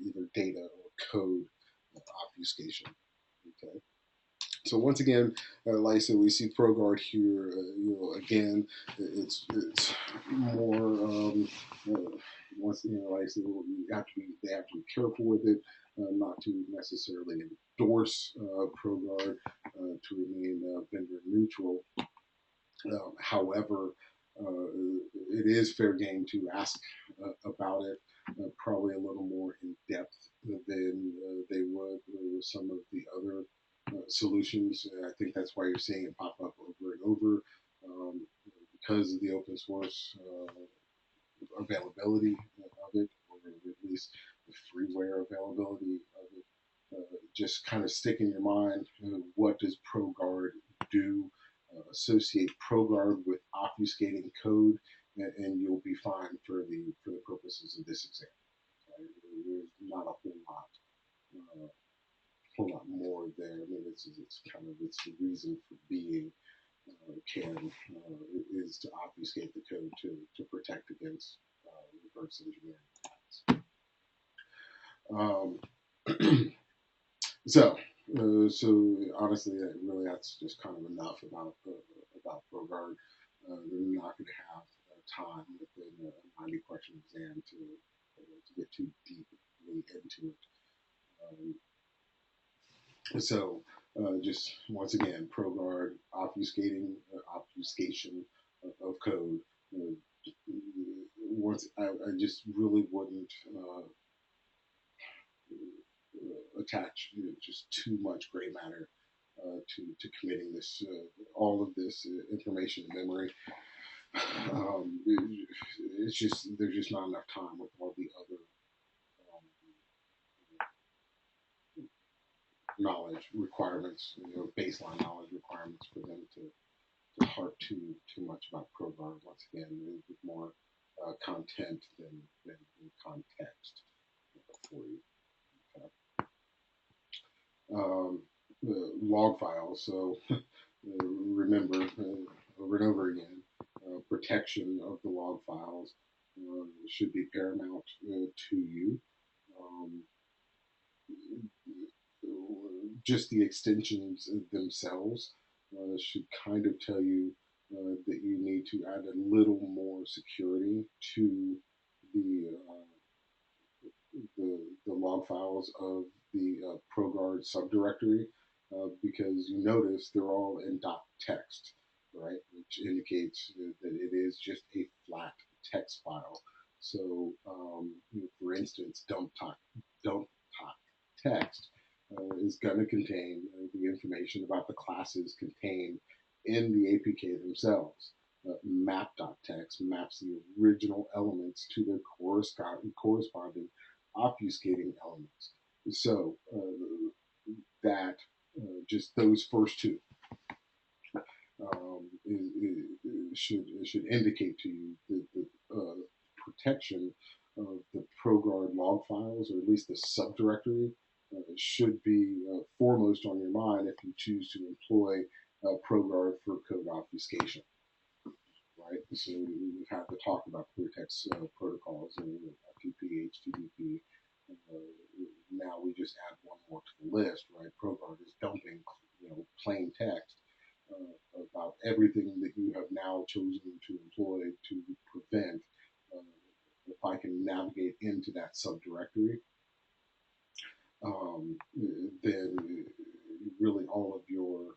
either data or code obfuscation. Okay. So once again, like I said, we see ProGuard here. Again, it's more. Once like I said, they have to be careful with it, not to necessarily endorse ProGuard to remain vendor neutral. However, it is fair game to ask about it, probably a little more in depth than they would with some of the other solutions. I think that's why you're seeing it pop up over and over, because of the open source availability of it, or at least the freeware availability of it. Just kind of stick in your mind, what does ProGuard do? associate ProGuard with obfuscating code, and you'll be fine for the purposes of this exam. Right? There's not a uh, whole lot more there. I mean, it's kind of it's the reason for being can is to obfuscate the code to protect against reverse engineering attacks. So honestly, really, that's just kind of enough about ProGuard. They're not going to have time within a 90 question exam to get too deeply into it. So just once again, ProGuard obfuscation of code. Uh, once I just really wouldn't attach just too much gray matter to committing this all of this information to memory. It's just there's just not enough time with all the other um, knowledge requirements, baseline knowledge requirements for them to harp too much about ProGuard. Once again, with more content than context for you. Okay. Log files. So remember over and over again, protection of the log files should be paramount to you. Um, just the extensions themselves should kind of tell you that you need to add a little more security to the the log files of the ProGuard subdirectory because you notice they're all in .text, right? Which indicates that it is just a flat text file. So, for instance, dump text is going to contain the information about the classes contained in the APK themselves. Map.txt maps the original elements to their corresponding obfuscating elements. So that just those first two should indicate to you the protection of the ProGuard log files, or at least the subdirectory, should be foremost on your mind if you choose to employ ProGuard for code obfuscation. Right, so we've had to talk about clear text protocols and FTP, HTTP. Now we just add one more to the list, right? ProGuard is dumping, plain text about everything that you have now chosen to employ to prevent. Uh, if I can navigate into that subdirectory, then really all of your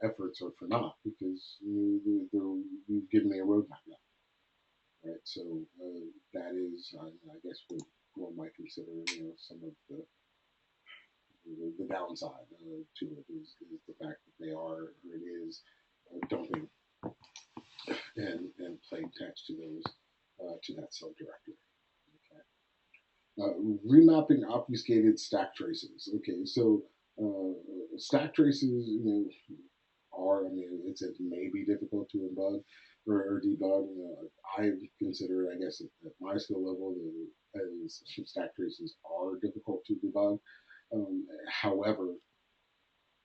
efforts are for naught because you've given me a roadmap now, right? So that is, I guess, what one might consider, some of the downside to it is the fact that they are, or it is, dumping and plain text to those to that subdirectory. Okay. Remapping obfuscated stack traces. Okay, so stack traces, are, I mean, it may be difficult to embed or debug. I consider, I guess, at my skill level, as stack traces are difficult to debug. However,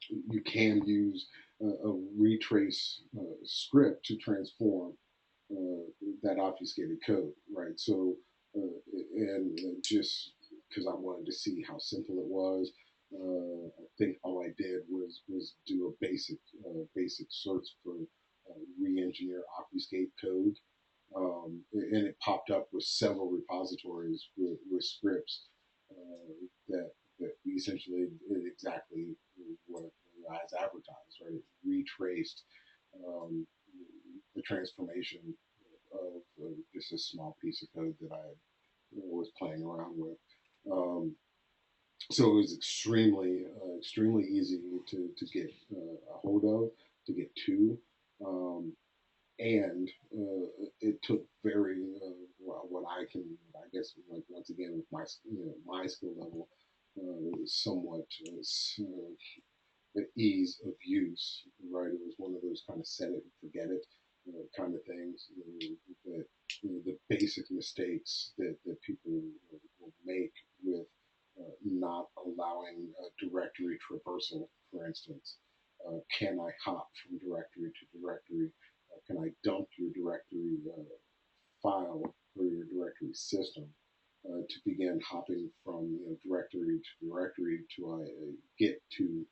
you can use a retrace script to transform uh, that obfuscated code, right? So, and just because I wanted to see how simple it was, I think all I did was do a basic search for re-engineer obfuscate code, and it popped up with several repositories with scripts that essentially did exactly what as advertised, right? It retraced um, the transformation of just a small piece of code that I was playing around with. Um, so it was extremely easy to get a hold of, to get to. Um, and it took very what I can, I guess, like once again with my my skill level, somewhat the ease of use, right? It was one of those kind of set it and forget it kind of things. That the basic mistakes that people will make with not allowing directory traversal, for instance. Can I hop from directory to directory? Can I dump your directory file or your directory system to begin hopping from directory to directory to get to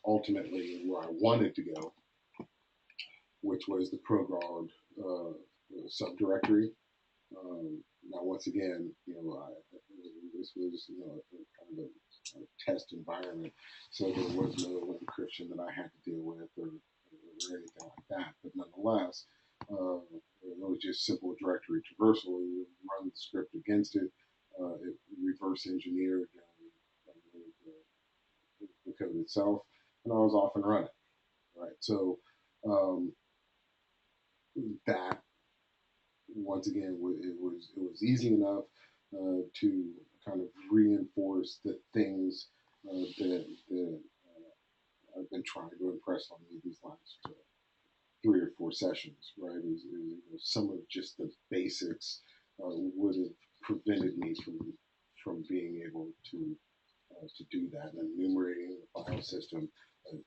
ultimately where I wanted to go, which was the ProGuard subdirectory. Now, once again, this was kind of a test environment, so there was no encryption that I had to deal with or anything like that. But nonetheless, it was just simple directory traversal. You run the script against it. It reverse engineered the code itself, and I was off and running. Right. So um, that once again, it was easy enough to kind of reinforce the things that I've been trying to impress on me these last 3 or 4 sessions. Right, some of just the basics would have prevented me from being able to do that, and enumerating the file system,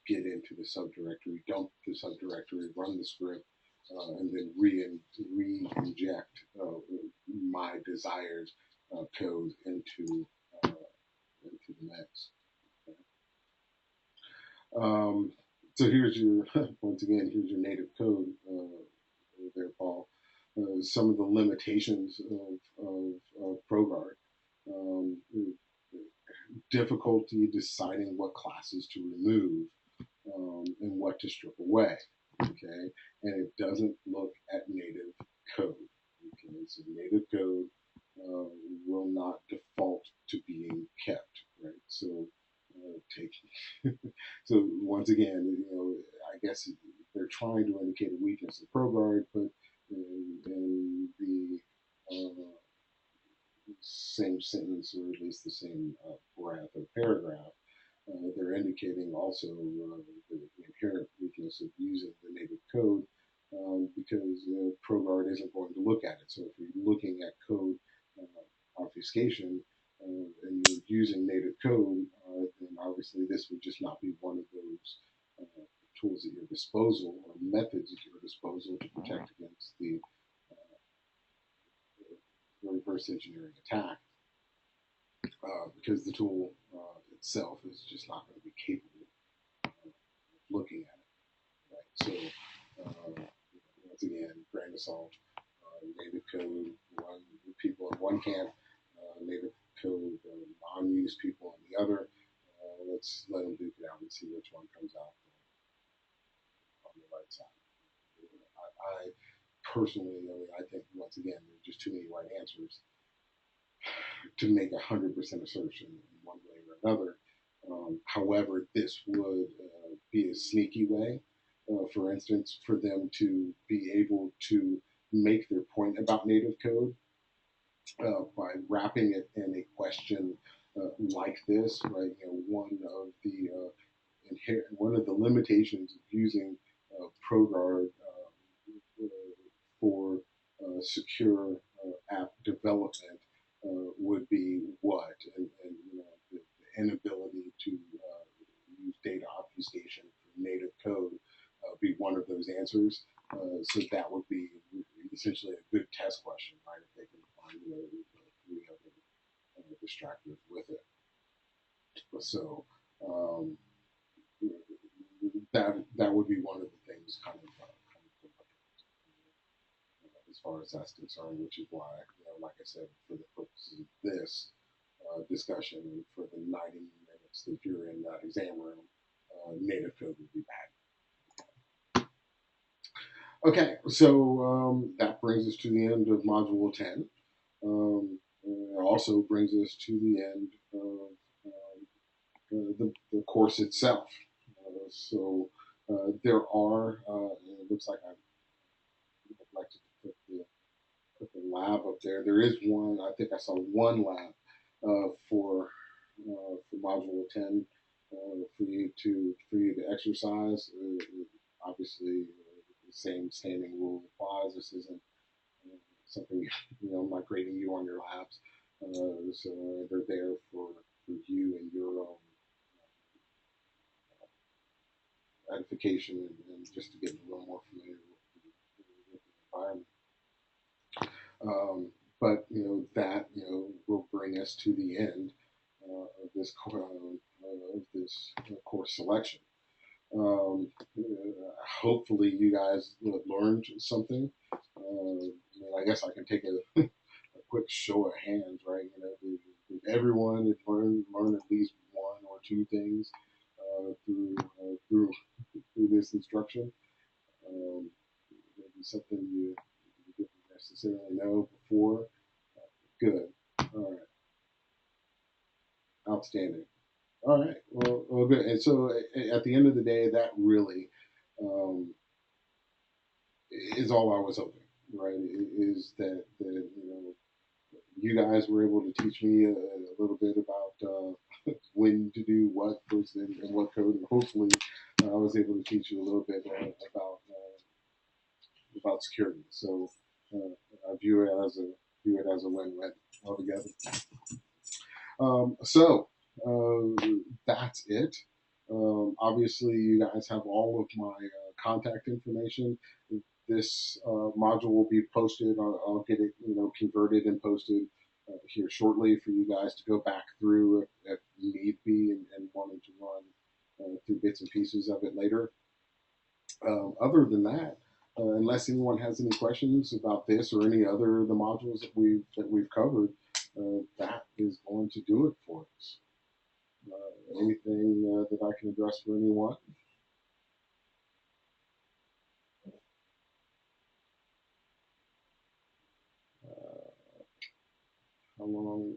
get into the subdirectory, dump the subdirectory, run the script, and then re-inject my desired code into the mix. Um, so here's your once again here's your native code there, Paul. Some of the limitations of ProGuard. Um, Difficulty deciding what classes to remove and what to strip away. Okay, and it doesn't look at native code. Okay, so native code uh, will not default to being kept. Right, so take so once again, I guess they're trying to indicate a weakness of ProGuard, but in the same sentence, or at least the same breath or paragraph, they're indicating also the inherent weakness of using the native code because ProGuard isn't going to look at it. So if you're looking at code obfuscation and you're using native code, then obviously this would just not be one of those tools at your disposal or methods at your disposal to protect against the reverse engineering attack because the tool itself is just not going to be capable of looking at it. Right? So, once again, grain of salt, native code, people in one camp, native code, non-use people in the other. Let's let them duke it out and see which one comes out on the right side. I personally, I think once again, there's just too many right answers to make 100% assertion in one way or another. However, this would be a sneaky way, for instance, for them to be able to make their point about native code by wrapping it in a question like this, right? One of the limitations of using ProGuard for secure app development would be what, and the inability to use data obfuscation for native code be one of those answers. So that would be essentially a good test question, right? If they can find three other distractors with it. So um, that would be one of the things kind of to look at as far as that's concerned, which is why, like I said, for the purposes of this discussion and for the 90 minutes that you're in that exam room, native code would be bad. Okay, so that brings us to the end of Module 10. It also brings us to the end of the course itself. There are, it looks like I've neglected to put the lab up there. There is one, I think I saw one lab for Module 10. for you to exercise. Obviously, the same standing rule applies. This isn't something I'm not grading you on your labs. So they're there for you and your own edification and just to get a little more familiar with the environment. But that will bring us to the end of this course selection. Hopefully, you guys learned something. I guess I can take a quick show of hands, right? Did everyone learn at least one or two things through this instruction? Um, Maybe something you didn't necessarily know before. Good. All right. Outstanding. All right. Well, good. And so at the end of the day, that really um, is all I was hoping, right? Is that you guys were able to teach me a little bit about when to do what first and what code, and hopefully I was able to teach you a little bit about security. So I view it as a win-win altogether. So that's it. Obviously, you guys have all of my contact information. This module will be posted. I'll get it, converted and posted here shortly for you guys to go back through if need be and wanting to run through bits and pieces of it later. Other than that, unless anyone has any questions about this or any other of the modules that we've covered, that is going to do it for us. Anything that I can address for anyone? Uh, how long?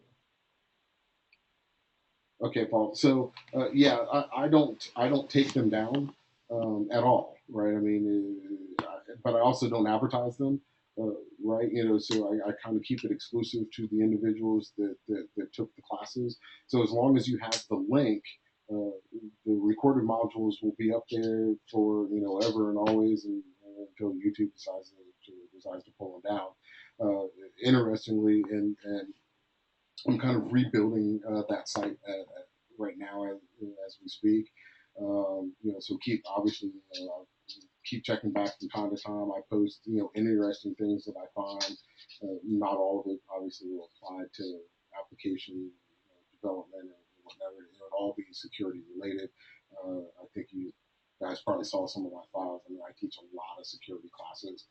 Okay, Paul. So yeah, I don't take them down at all, right? I mean, but I also don't advertise them, right? So I kind of keep it exclusive to the individuals that took the classes. So as long as you have the link, the recorded modules will be up there for ever and always, and until YouTube decides to pull them down. Interestingly, and I'm kind of rebuilding that site right now as we speak. So keep checking back from time to time. I post interesting things that I find. Not all of it obviously will apply to application development and whatever. It'll all be security related. I think you guys probably saw some of my files. I mean, I teach a lot of security classes.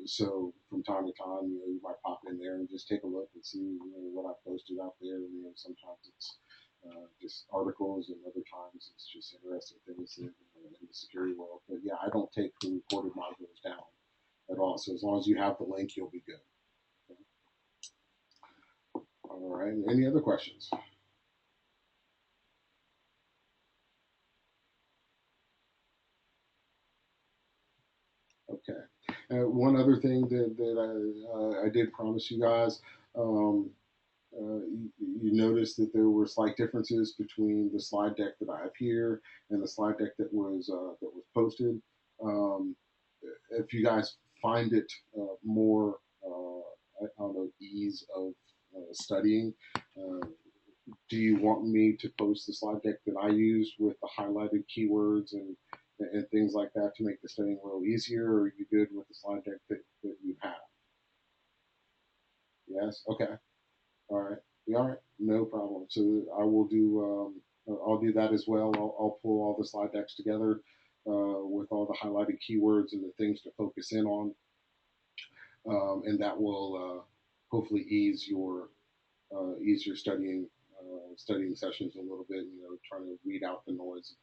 So from time to time, you might pop in there and just take a look and see what I posted out there. Sometimes it's just articles, and other times it's just interesting things in the security world. But yeah, I don't take the recorded modules down at all. So as long as you have the link, you'll be good. Okay. All right. Any other questions? Okay. One other thing that I did promise you guys. Um, you notice that there were slight differences between the slide deck that I have here and the slide deck that was posted. Um, if you guys find it more, I don't know, ease of studying, uh, do you want me to post the slide deck that I used with the highlighted keywords and things like that to make the studying a little easier, or are you good with the slide deck that you have? Yes. Okay. All right. Yeah, all right. No problem. So I will do. I'll do that as well. I'll pull all the slide decks together with all the highlighted keywords and the things to focus in on, and that will hopefully ease your studying sessions a little bit. Trying to weed out the noise of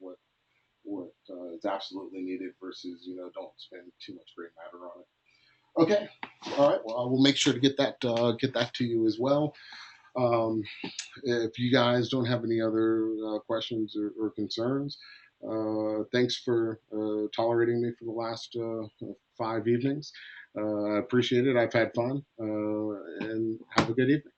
what is absolutely needed versus don't spend too much gray matter on it. Okay. All right. Well, I will make sure to get that to you as well. Um, if you guys don't have any other questions or concerns, thanks for tolerating me for the last 5 evenings. I appreciate it. I've had fun, and have a good evening.